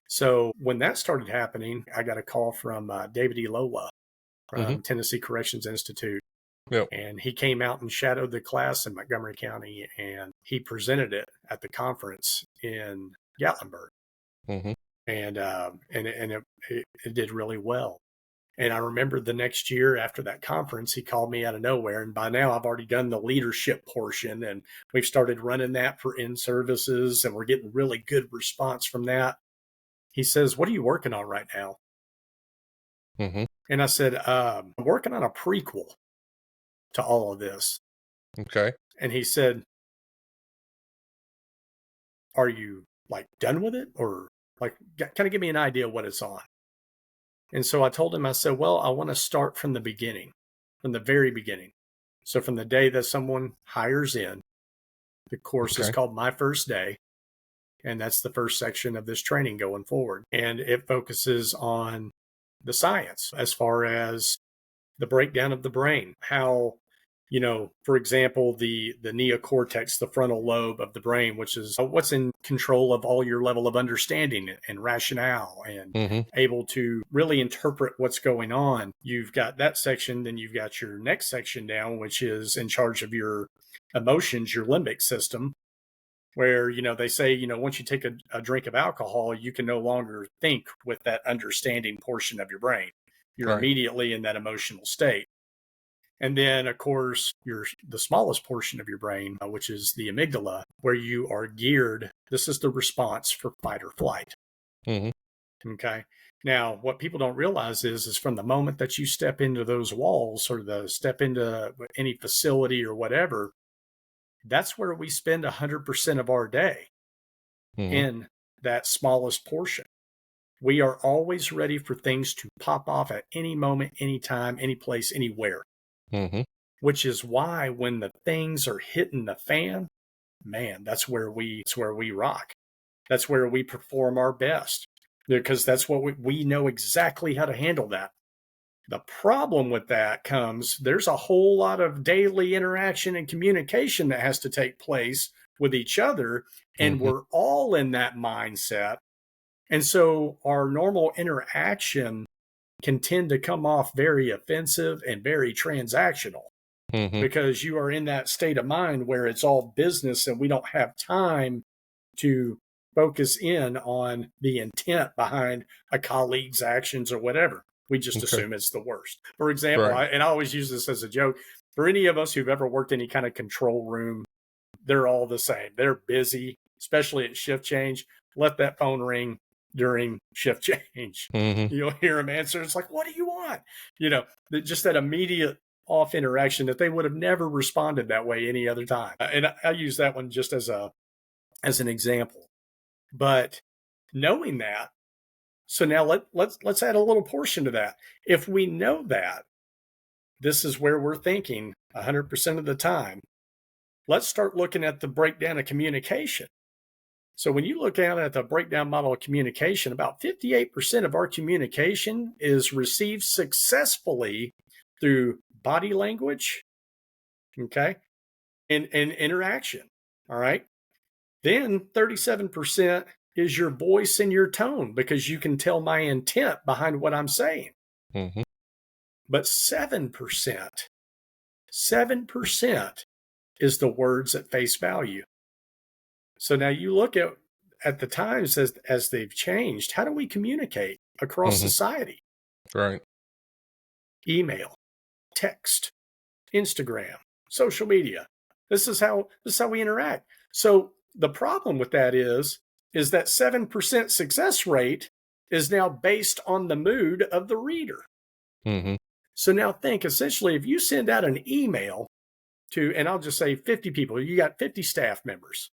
so when that started happening, I got a call from David E. Lola from Tennessee Corrections Institute. Yep. And he came out and shadowed the class in Montgomery County, and he presented it at the conference in Gatlinburg. And it did really well. And I remember the next year after that conference, he called me out of nowhere. And by now I've already done the leadership portion, and we've started running that for in-services, and we're getting really good response from that. He says, what are you working on right now? And I said, I'm working on a prequel to all of this. Okay. And he said, are you done with it? Or kind of give me an idea what it's on. And so I told him, I said, well, I want to start from the beginning, from the very beginning. So from the day that someone hires in, the course is called My First Day. And that's the first section of this training going forward. And it focuses on the science as far as the breakdown of the brain, how, for example, the neocortex, the frontal lobe of the brain, which is what's in control of all your level of understanding and rationale and able to really interpret what's going on. You've got that section, then you've got your next section down, which is in charge of your emotions, your limbic system, where, they say, once you take a drink of alcohol, you can no longer think with that understanding portion of your brain. You're immediately in that emotional state. And then, of course, the smallest portion of your brain, which is the amygdala, where you are geared. This is the response for fight or flight. Okay. Now, what people don't realize is from the moment that you step into those walls or the step into any facility or whatever, that's where we spend 100% of our day Mm-hmm. in that smallest portion. We are always ready for things to pop off at any moment, anytime, any place, anywhere, Mm-hmm. which is why when the things are hitting the fan, man, that's where we rock. That's where we perform our best because that's what we know exactly how to handle that. The problem with that comes there's a whole lot of daily interaction and communication that has to take place with each other, and Mm-hmm. we're all in that mindset. And so our normal interaction can tend to come off very offensive and very transactional Mm-hmm. because you are in that state of mind where it's all business and we don't have time to focus in on the intent behind a colleague's actions or whatever. We just Okay. assume it's the worst. For example, Right. and I always use this as a joke, for any of us who've ever worked any kind of control room, they're all the same. They're busy, especially at shift change. Let that phone ring during shift change. Mm-hmm. You'll hear them answer. It's like, what do you want? Just that immediate off interaction that they would have never responded that way any other time. And I use that one just as an example. But knowing that, so now let's add a little portion to that. If we know that this is where we're thinking 100% of the time, let's start looking at the breakdown of communication. So when you look at the breakdown model of communication, about 58% of our communication is received successfully through body language, okay, and interaction. All right. Then 37% is your voice and your tone because you can tell my intent behind what I'm saying. Mm-hmm. But 7% is the words at face value. So now you look at the times as they've changed. How do we communicate across Mm-hmm. society? Right. Email, text, Instagram, social media. This is how we interact. So the problem with that is that 7% success rate is now based on the mood of the reader. Mm-hmm. So now think essentially if you send out an email to, and I'll just say 50 people, you got 50 staff members,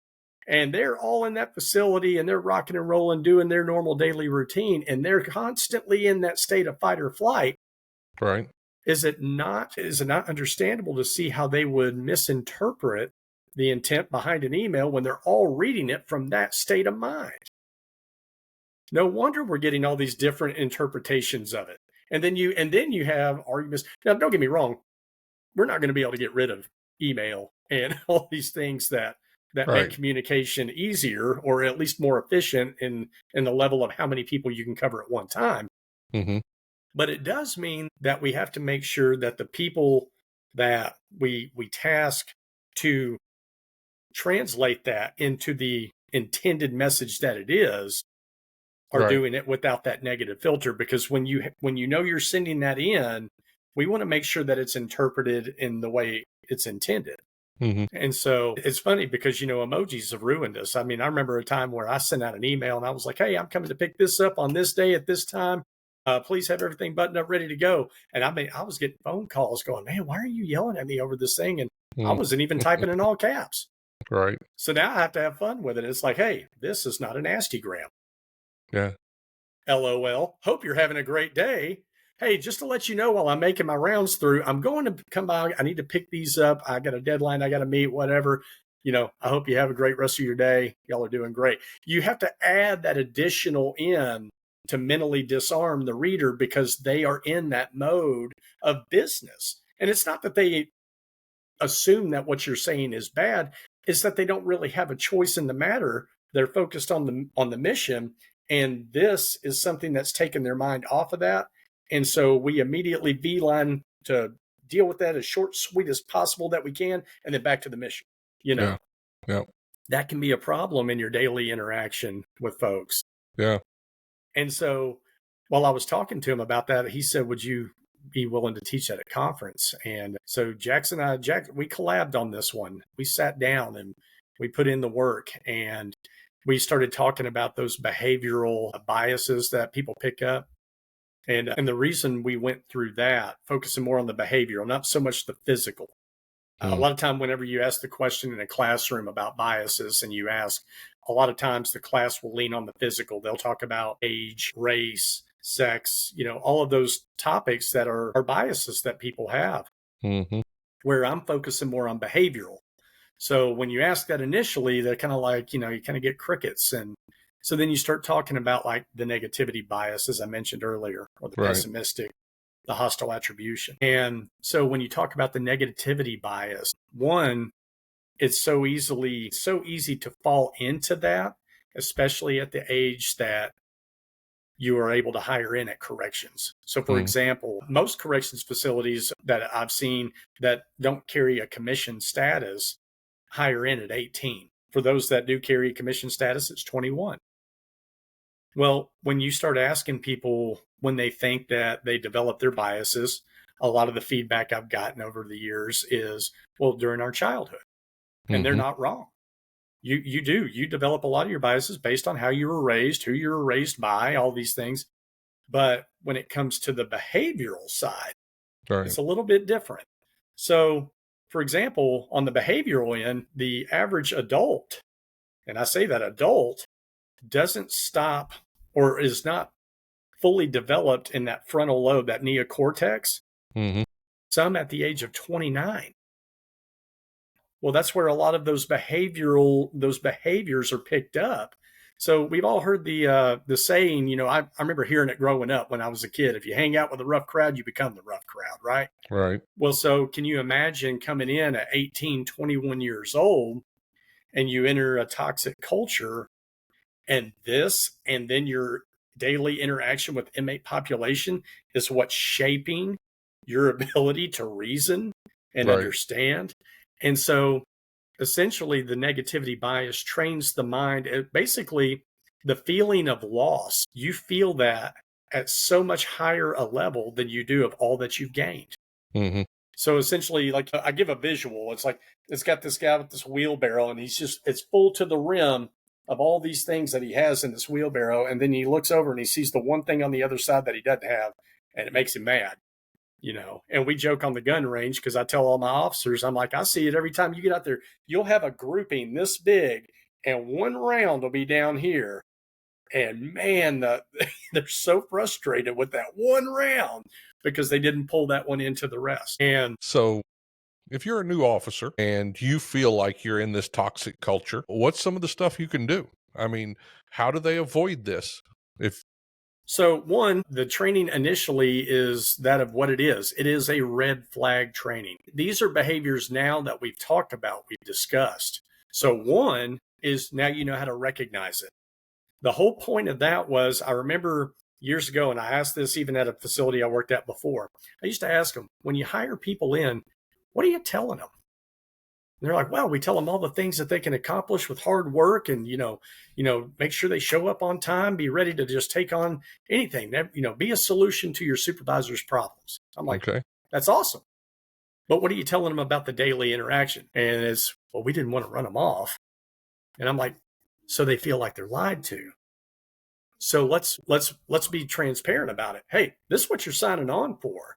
and they're all in that facility and they're rocking and rolling, doing their normal daily routine, and they're constantly in that state of fight or flight. Right. Is it not understandable to see how they would misinterpret the intent behind an email when they're all reading it from that state of mind? No wonder we're getting all these different interpretations of it. And then you have arguments. Now, don't get me wrong, we're not going to be able to get rid of email and all these things that make Right. communication easier or at least more efficient in the level of how many people you can cover at one time. Mm-hmm. But it does mean that we have to make sure that the people that we task to translate that into the intended message that it is are Right. doing it without that negative filter. Because when you know you're sending that in, we want to make sure that it's interpreted in the way it's intended. Mm-hmm. And so it's funny because, emojis have ruined us. I mean, I remember a time where I sent out an email and I was like, hey, I'm coming to pick this up on this day at this time. Please have everything buttoned up, ready to go. And I was getting phone calls going, man, why are you yelling at me over this thing? And I Mm-hmm. wasn't even typing in all caps. Right. So now I have to have fun with it. It's like, hey, this is not an Nastygram. Yeah. LOL. Hope you're having a great day. Hey, just to let you know, while I'm making my rounds through, I'm going to come by. I need to pick these up. I got a deadline I got to meet, whatever. I hope you have a great rest of your day. Y'all are doing great. You have to add that additional in to mentally disarm the reader because they are in that mode of business. And it's not that they assume that what you're saying is bad, it's that they don't really have a choice in the matter. They're focused on the mission, and this is something that's taken their mind off of that. And so we immediately beeline to deal with that as short, sweet as possible that we can, and then back to the mission. Yeah. Yeah. That can be a problem in your daily interaction with folks. Yeah. And so while I was talking to him about that, he said, would you be willing to teach at a conference? And so Jack, we collabed on this one. We sat down and we put in the work, and we started talking about those behavioral biases that people pick up. And the reason we went through that, focusing more on the behavioral, not so much the physical. A lot of time, whenever you ask the question in a classroom about biases and you ask, a lot of times the class will lean on the physical. They'll talk about age, race, sex, all of those topics that are biases that people have, where I'm focusing more on behavioral. So when you ask that initially, they're kind of like, you kind of get crickets. And so then you start talking about like the negativity bias, as I mentioned earlier, or the pessimistic, the hostile attribution. And so when you talk about the negativity bias, one, it's so easy to fall into that, especially at the age that you are able to hire in at corrections. So for example, most corrections facilities that I've seen that don't carry a commission status hire in at 18. For those that do carry a commission status, it's 21. Well, when you start asking people when they think that they develop their biases, a lot of the feedback I've gotten over the years is, well, during our childhood. And they're not wrong. You do. You develop a lot of your biases based on how you were raised, who you were raised by, all these things. But when it comes to the behavioral side, it's a little bit different. So, for example, on the behavioral end, the average adult, and I say that adult, doesn't stop or is not fully developed in that frontal lobe, that neocortex, some at the age of 29. Well, that's where a lot of those behaviors are picked up. So we've all heard the saying, I remember hearing it growing up when I was a kid. If you hang out with a rough crowd, you become the rough crowd, right? Right. Well, so can you imagine coming in at 18, 21 years old and you enter a toxic culture and then your daily interaction with inmate population is what's shaping your ability to reason and understand. And so essentially the negativity bias trains the mind. Basically, the feeling of loss, you feel that at so much higher a level than you do of all that you've gained. So essentially, like I give a visual, it's like it's got this guy with this wheelbarrow and it's full to the rim of all these things that he has in this wheelbarrow. And then he looks over and he sees the one thing on the other side that he doesn't have, and it makes him mad. And we joke on the gun range because I tell all my officers, I'm like, I see it every time you get out there. You'll have a grouping this big and one round will be down here. And man, they're so frustrated with that one round because they didn't pull that one into the rest. And so if you're a new officer and you feel like you're in this toxic culture, what's some of the stuff you can do? I mean, how do they avoid this? So one, the training initially is that of what it is. It is a red flag training. These are behaviors now that we've talked about, we've discussed. So one is now you know how to recognize it. The whole point of that was, I remember years ago, and I asked this even at a facility I worked at before, I used to ask them, when you hire people in, what are you telling them? And they're like, well, we tell them all the things that they can accomplish with hard work and, make sure they show up on time, be ready to just take on anything, be a solution to your supervisor's problems. I'm like, okay, that's awesome. But what are you telling them about the daily interaction? And it's, well, we didn't want to run them off. And I'm like, so they feel like they're lied to. So let's be transparent about it. Hey, this is what you're signing on for.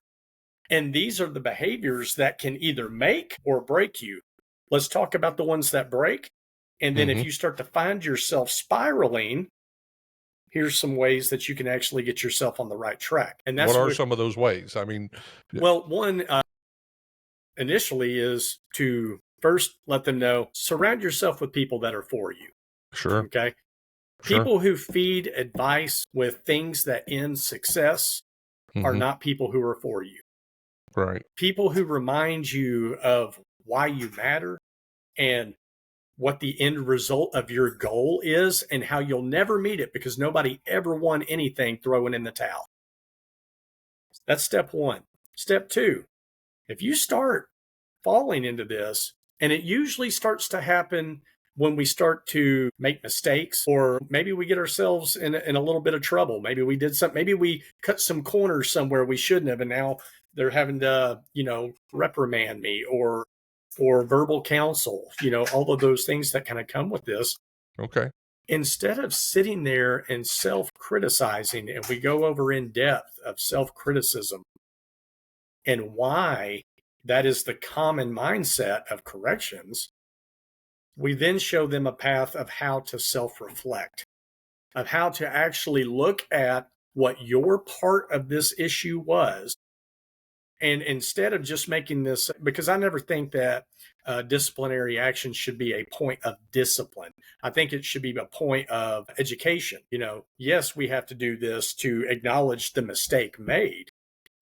And these are the behaviors that can either make or break you. Let's talk about the ones that break. And then if you start to find yourself spiraling, here's some ways that you can actually get yourself on the right track. And that's what are some of those ways? I mean, well, one initially is to first let them know, surround yourself with people that are for you. Sure. Okay. People who feed advice with things that end success are not people who are for you. Right. People who remind you of why you matter and what the end result of your goal is and how you'll never meet it because nobody ever won anything throwing in the towel. That's step one. Step two, if you start falling into this, and it usually starts to happen when we start to make mistakes, or maybe we get ourselves in a little bit of trouble. Maybe we did something, maybe we cut some corners somewhere we shouldn't have, and now they're having to, reprimand me or verbal counsel, all of those things that kind of come with this. Okay. instead of sitting there and self-criticizing, and we go over in depth of self-criticism and why that is the common mindset of corrections, we then show them a path of how to self-reflect, of how to actually look at what your part of this issue was. And instead of just making this, because I never think that disciplinary action should be a point of discipline. I think it should be a point of education. Yes, we have to do this to acknowledge the mistake made,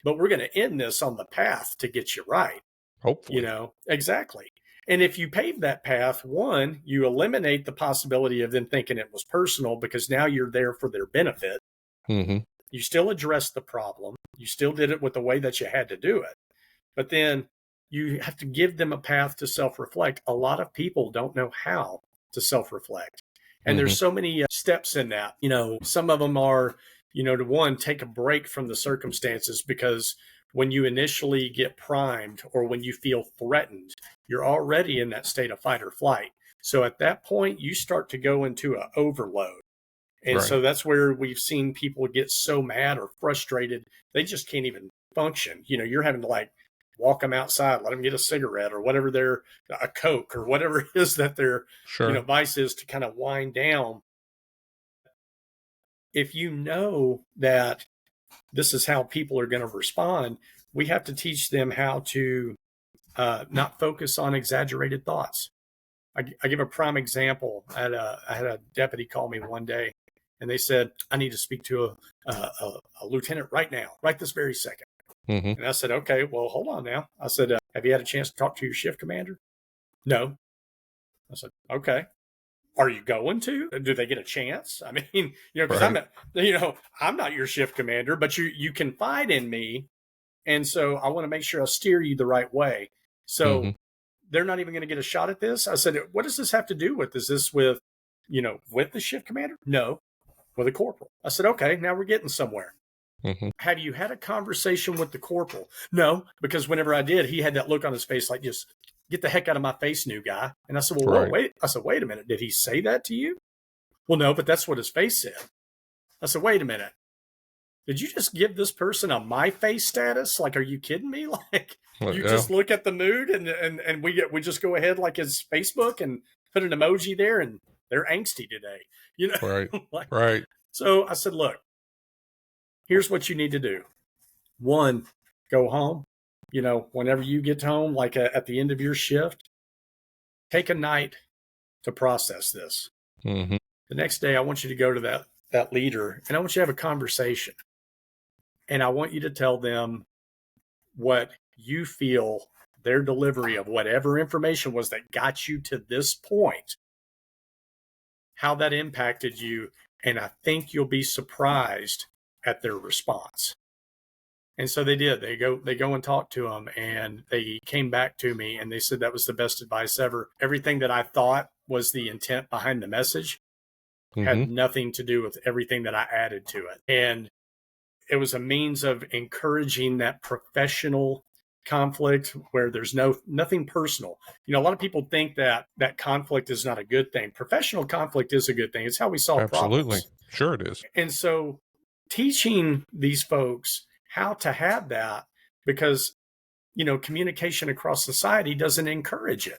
but we're going to end this on the path to get you right. Hopefully. Exactly. And if you pave that path, one, you eliminate the possibility of them thinking it was personal because now you're there for their benefit. Mm-hmm. You still addressed the problem. You still did it with the way that you had to do it. But then you have to give them a path to self-reflect. A lot of people don't know how to self-reflect. And there's so many steps in that. Some of them are, to one, take a break from the circumstances, because when you initially get primed or when you feel threatened, you're already in that state of fight or flight. So at that point, you start to go into an overload. And so that's where we've seen people get so mad or frustrated, they just can't even function. You're having to walk them outside, let them get a cigarette or whatever, a Coke or whatever it is that their vice is, to kind of wind down. If you know that this is how people are going to respond, we have to teach them how to not focus on exaggerated thoughts. I give a prime example. I had a deputy call me one day, and they said, I need to speak to a lieutenant right now, right this very second. Mm-hmm. And I said, okay, well, hold on now. I said, have you had a chance to talk to your shift commander? No. I said, okay. Are you going to? Do they get a chance? I mean, because I'm not your shift commander, but you confide in me. And so I want to make sure I steer you the right way. So they're not even going to get a shot at this. I said, what does this have to do with? Is this with the shift commander? No, with a corporal. I said, okay, now we're getting somewhere. Have you had a conversation with the corporal? No, because whenever I did, he had that look on his face like, just get the heck out of my face, new guy. And I said, well, whoa, wait. I said, wait a minute. Did he say that to you? Well, no, but that's what his face said. I said, wait a minute. Did you just give this person a my face status? Are you kidding me? Just look at the mood and we just go ahead like his Facebook and put an emoji there and they're angsty today, Right. So I said, look, here's what you need to do. One, go home. Whenever you get home, at the end of your shift, take a night to process this. The next day, I want you to go to that leader and I want you to have a conversation. And I want you to tell them what you feel their delivery of whatever information was that got you to this point, how that impacted you. And I think you'll be surprised at their response. And so they did. They go and talk to them, and they came back to me and they said that was the best advice ever. Everything that I thought was the intent behind the message had nothing to do with everything that I added to it. And it was a means of encouraging that professional conflict where there's nothing personal. A lot of people think that conflict is not a good thing. Professional conflict is a good thing. It's how we solve problems. Absolutely. Sure it is. And so teaching these folks how to have that, because, communication across society doesn't encourage it.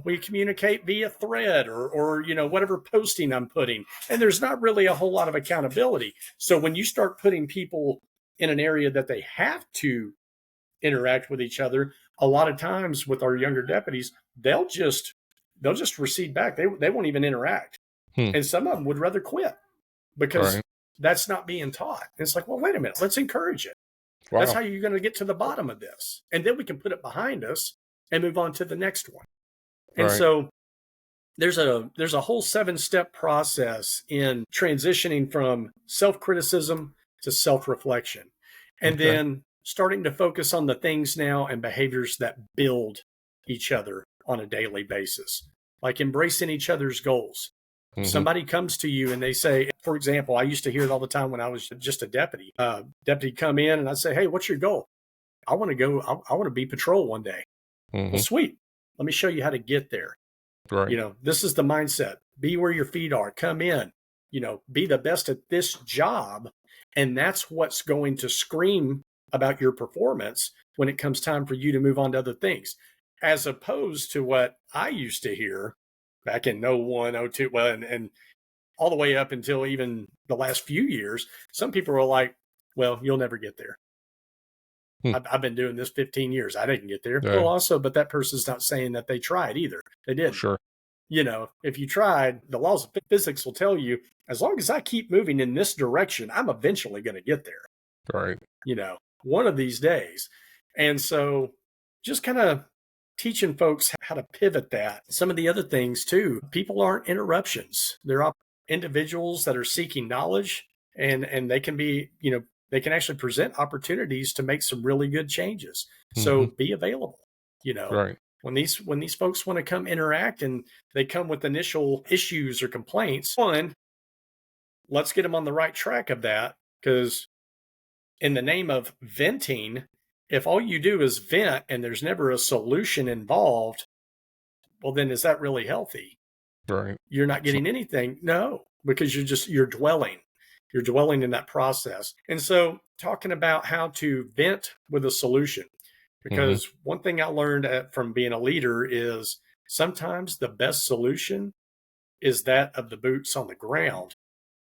We communicate via thread or whatever posting I'm putting, and there's not really a whole lot of accountability. So when you start putting people in an area that they have to interact with each other, a lot of times with our younger deputies, they'll just recede back. They won't even interact. And some of them would rather quit because that's not being taught. And it's like, well, wait a minute, let's encourage it. Wow. That's how you're going to get to the bottom of this. And then we can put it behind us and move on to the next one. And so there's a whole 7-step process in transitioning from self-criticism to self-reflection. And then starting to focus on the things now and behaviors that build each other on a daily basis, like embracing each other's goals. Somebody comes to you and they say, for example, I used to hear it all the time when I was just a deputy. Deputy come in and I'd say, hey, what's your goal? I want to be patrol one day. Well, sweet. Let me show you how to get there. This is the mindset. be where your feet are, come in, be the best at this job. And that's what's going to scream about your performance when it comes time for you to move on to other things, as opposed to what I used to hear back in 01, 02, well, and all the way up until even the last few years. Some people were like, well, you'll never get there. I've been doing this 15 years. I didn't get there. Yeah. Well, also, but that person's not saying that they tried either. They didn't. Sure. If you tried, the laws of physics will tell you, as long as I keep moving in this direction, I'm eventually going to get there. Right. One of these days. And so just kind of teaching folks how to pivot that. Some of the other things too, people aren't interruptions. They're individuals that are seeking knowledge, and they can be, they can actually present opportunities to make some really good changes. So be available, Right. When these folks want to come interact and they come with initial issues or complaints, one, let's get them on the right track of that, because in the name of venting, if all you do is vent and there's never a solution involved, well, then is that really healthy? Right. You're not getting anything. No, because you're dwelling. You're dwelling in that process. And so talking about how to vent with a solution, because one thing I learned from being a leader is sometimes the best solution is that of the boots on the ground,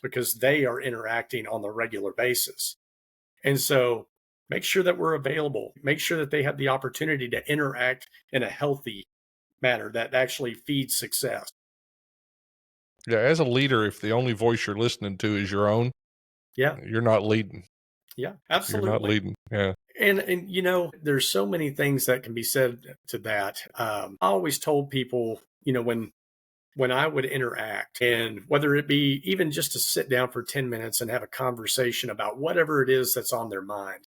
because they are interacting on the regular basis. And so make sure that we're available. Make sure that they have the opportunity to interact in a healthy manner that actually feeds success. Yeah. As a leader, if the only voice you're listening to is your own, you're not leading. Yeah, absolutely. You're not leading. Yeah. And there's so many things that can be said to that. I always told people, when I would interact, and whether it be even just to sit down for 10 minutes and have a conversation about whatever it is that's on their mind.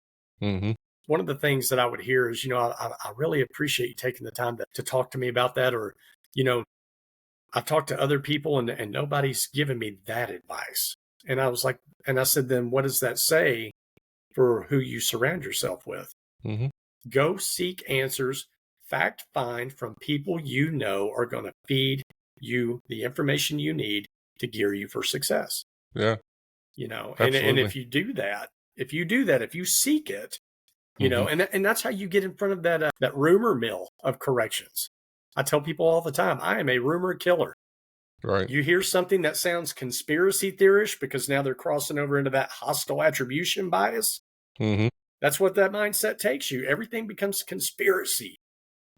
One of the things that I would hear is, I really appreciate you taking the time to talk to me about that. Or, I talked to other people and nobody's given me that advice. And I was like, and I said, then what does that say for who you surround yourself with? Go seek answers, fact find from people you know are going to feed you the information you need to gear you for success. Yeah. And if you do that, if you seek it, and that's how you get in front of that rumor mill of corrections. I tell people all the time, I am a rumor killer. Right. You hear something that sounds conspiracy theorish because now they're crossing over into that hostile attribution bias. That's what that mindset takes you. Everything becomes conspiracy.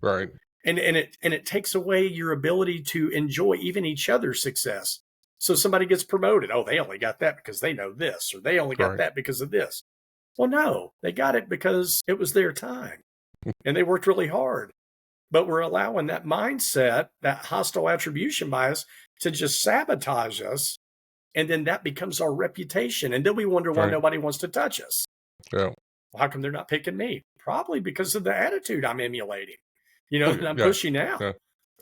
Right. And it takes away your ability to enjoy even each other's success. So somebody gets promoted. Oh, they only got that because they know this, or they only got that because of this. Well, no, they got it because it was their time and they worked really hard. But we're allowing that mindset, that hostile attribution bias, to just sabotage us. And then that becomes our reputation. And then we wonder why nobody wants to touch us. Yeah. Well, how come they're not picking me? Probably because of the attitude I'm emulating, that I'm pushing out.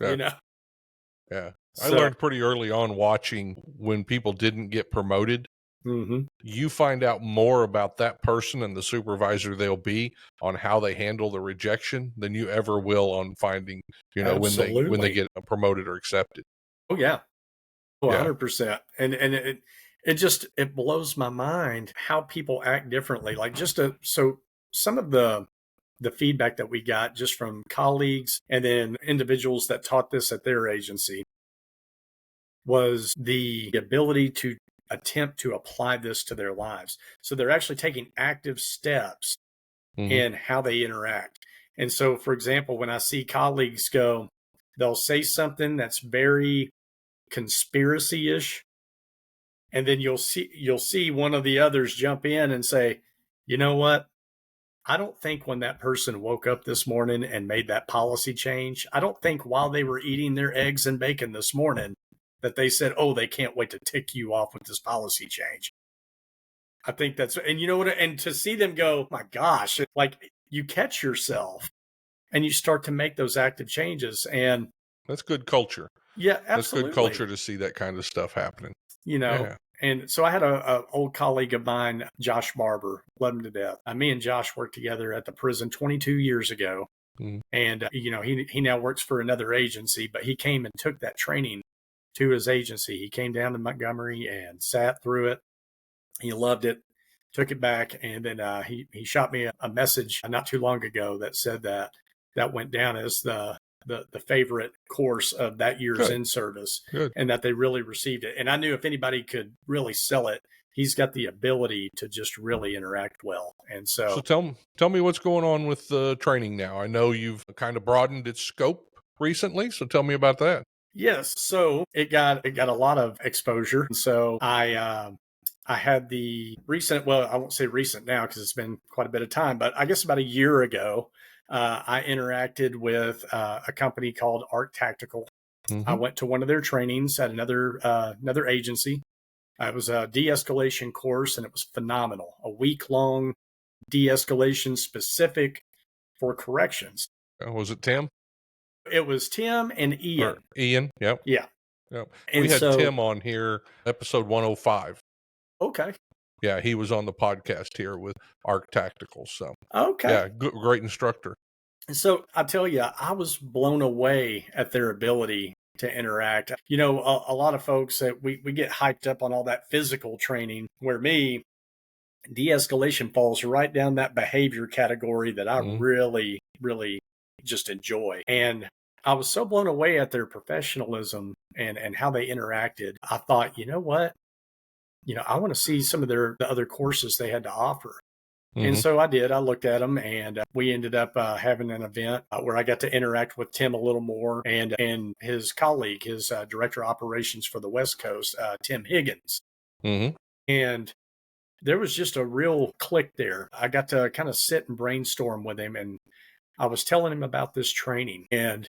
Yeah. I learned pretty early on watching when people didn't get promoted. You find out more about that person and the supervisor they'll be on how they handle the rejection than you ever will on finding, when they get promoted or accepted. Oh, yeah. 100%. And it blows my mind how people act differently. Like so some of the feedback that we got just from colleagues and then individuals that taught this at their agency was the ability to attempt to apply this to their lives. So they're actually taking active steps in how they interact. And so, for example, when I see colleagues they'll say something that's very conspiracy-ish, and then you'll see one of the others jump in and say, you know what? I don't think when that person woke up this morning and made that policy change, I don't think while they were eating their eggs and bacon this morning that they said, oh, they can't wait to tick you off with this policy change. I think that's, and you know what, and to see them go, my gosh, like you catch yourself and you start to make those active changes. And that's good culture. Yeah, absolutely. That's good culture to see that kind of stuff happening. And so I had a old colleague of mine, Josh Barber, loved him to death. Me and Josh worked together at the prison 22 years ago. And, he now works for another agency, but he came and took that training to his agency. He came down to Montgomery and sat through it. He loved it, took it back, and then he shot me a message not too long ago that said that went down as the favorite course of that year's Good. in service, Good. and that they really received it. And I knew if anybody could really sell it, he's got the ability to just really interact well. And So tell me what's going on with the training now. I know you've kind of broadened its scope recently, so tell me about that. yes, so it got a lot of exposure. And so I had the recent, well, I won't say recent now because it's been quite a bit of time, but I guess about a year ago, I interacted with a company called Arc Tactical. I went to one of their trainings at another agency. It was a de-escalation course, and it was phenomenal. A week-long de-escalation specific for corrections. Was it Tim? It was Tim and Ian. Or Ian? Yep. Yeah. Yep. And We had so, Tim on here, episode 105. okay. Yeah, he was on the podcast here with Arc Tactical. So, Okay. yeah, great instructor. So I tell you, I was blown away at their ability to interact. You know, a lot of folks that we get hyped up on all that physical training, where me, de-escalation falls right down that behavior category that I really, really just enjoy. And I was so blown away at their professionalism and how they interacted. I thought, you know what? You know, I want to see some of the other courses they had to offer. And so I did. I looked at them, and we ended up having an event where I got to interact with Tim a little more, and his colleague, his director of operations for the West Coast, Tim Higgins. And there was just a real click there. I got to kind of sit and brainstorm with him, and I was telling him about this training, and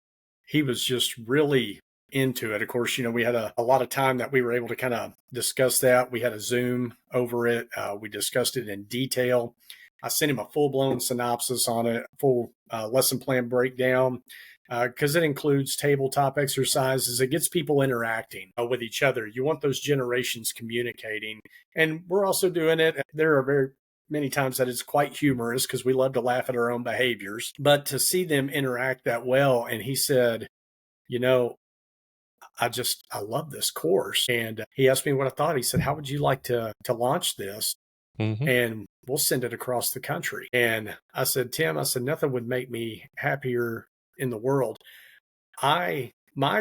he was just really into it. Of course, you know, we had a lot of time that we were able to kind of discuss that. We had a Zoom over it. We discussed it in detail. I sent him a full-blown synopsis on it, full lesson plan breakdown, because it includes tabletop exercises. It gets people interacting with each other. You want those generations communicating. And we're also doing it. There are very many times that it's quite humorous because we love to laugh at our own behaviors. But to see them interact that well, and he said, you know, I love this course. And he asked me what I thought. He said, how would you like to launch this? And we'll send it across the country. And I said, Tim, I said, nothing would make me happier in the world. My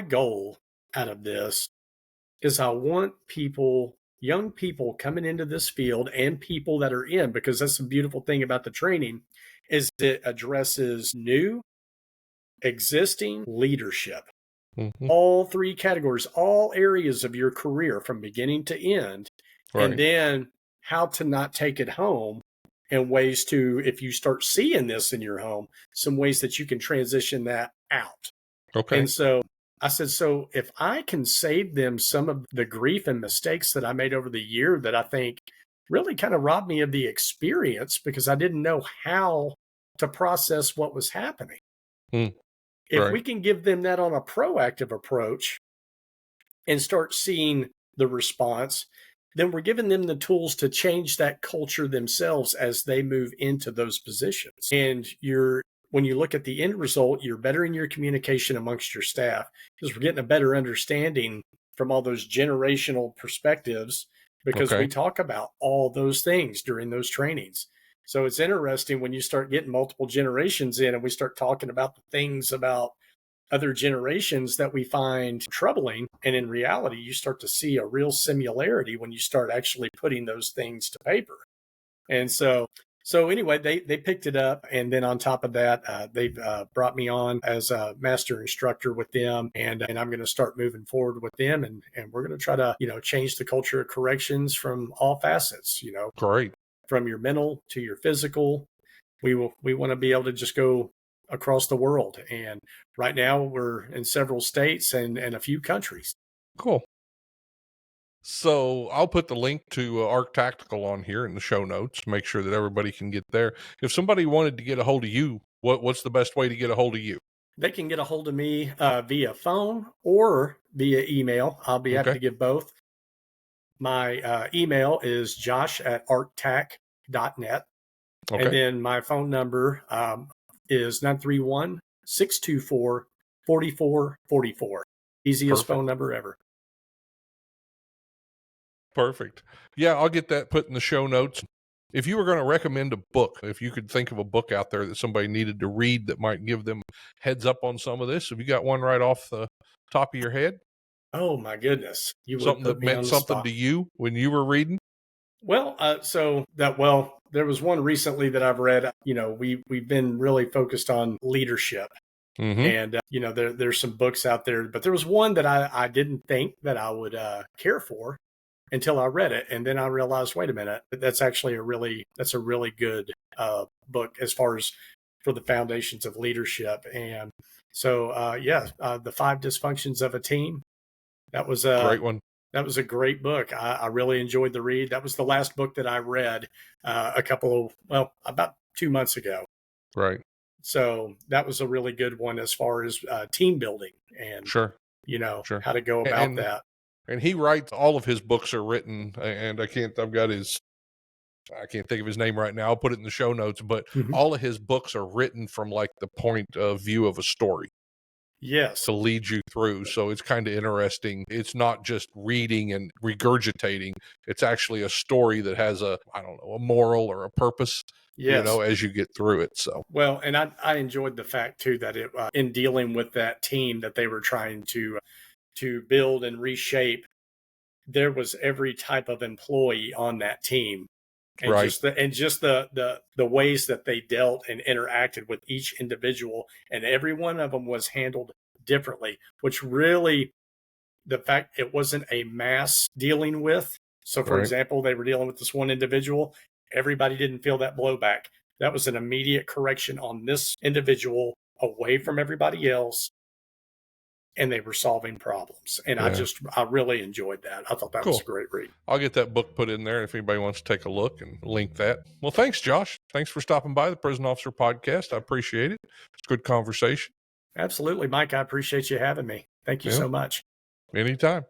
goal out of this is I want young people coming into this field and people that are in, because that's the beautiful thing about the training, is it addresses new, existing leadership. All three categories, all areas of your career from beginning to end. Right. And then how to not take it home, and ways to, if you start seeing this in your home, some ways that you can transition that out. Okay. And so I said, so if I can save them some of the grief and mistakes that I made over the year that I think really kind of robbed me of the experience because I didn't know how to process what was happening. If we can give them that on a proactive approach and start seeing the response, then we're giving them the tools to change that culture themselves as they move into those positions. And when you look at the end result, you're bettering your communication amongst your staff because we're getting a better understanding from all those generational perspectives, because we talk about all those things during those trainings. So it's interesting when you start getting multiple generations in and we start talking about the things about other generations that we find troubling. And in reality, you start to see a real similarity when you start actually putting those things to paper. And so anyway, they picked it up. And then on top of that, they've brought me on as a master instructor with them. And I'm going to start moving forward with them. And we're going to try to, change the culture of corrections from all facets, Great. From your mental to your physical. We want to be able to just go across the world. And right now we're in several states and a few countries. Cool. So I'll put the link to Arc Tactical on here in the show notes to make sure that everybody can get there. If somebody wanted to get a hold of you, what's the best way to get a hold of you? They can get a hold of me via phone or via email. I'll be happy to give both. My email is josh@arctac.net. Okay. And then my phone number is 931-624-4444. Easiest phone number ever. Perfect. Yeah, I'll get that put in the show notes. If you were going to recommend a book, if you could think of a book out there that somebody needed to read that might give them heads up on some of this, have you got one right off the top of your head? Oh my goodness, you would Something put that me meant on the something spot. to you when you were reading? There was one recently that I've read. We've been really focused on leadership, Mm-hmm. and there's some books out there, but there was one that I didn't think that I would care for until I read it, and then I realized, wait a minute, that's actually that's a really good book as far as for the foundations of leadership. And so, The Five Dysfunctions of a Team. That was Great one. that was a great book. I really enjoyed the read. That was the last book that I read about 2 months ago. Right. So that was a really good one as far as team building and Sure. Sure. how to go about And that. and he writes, all of his books are written, and I can't think of his name right now. I'll put it in the show notes, but Mhm. all of his books are written from like the point of view of a story Yes, to lead you through. So it's kind of interesting. It's not just reading and regurgitating. It's actually a story that has a moral or a purpose, yes. as you get through it. So Well, and I enjoyed the fact too that in dealing with that team that they were trying to build and reshape, there was every type of employee on that team, and right, just the ways that they dealt and interacted with each individual, and every one of them was handled differently, which really, the fact it wasn't a mass dealing with. So, for right. example, they were dealing with this one individual. Everybody didn't feel that blowback. That was an immediate correction on this individual away from everybody else, and they were solving problems. And Yeah. I really enjoyed that. I thought that was Cool. a great read. I'll get that book put in there if anybody wants to take a look and link that. Well, thanks, Josh. Thanks for stopping by the Prison Officer Podcast. I appreciate it. It's good conversation. Absolutely, Mike. I appreciate you having me. Thank you Yeah, so much. anytime.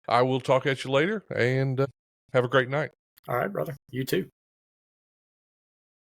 I will talk at you later, and have a great night. All right, brother. You too.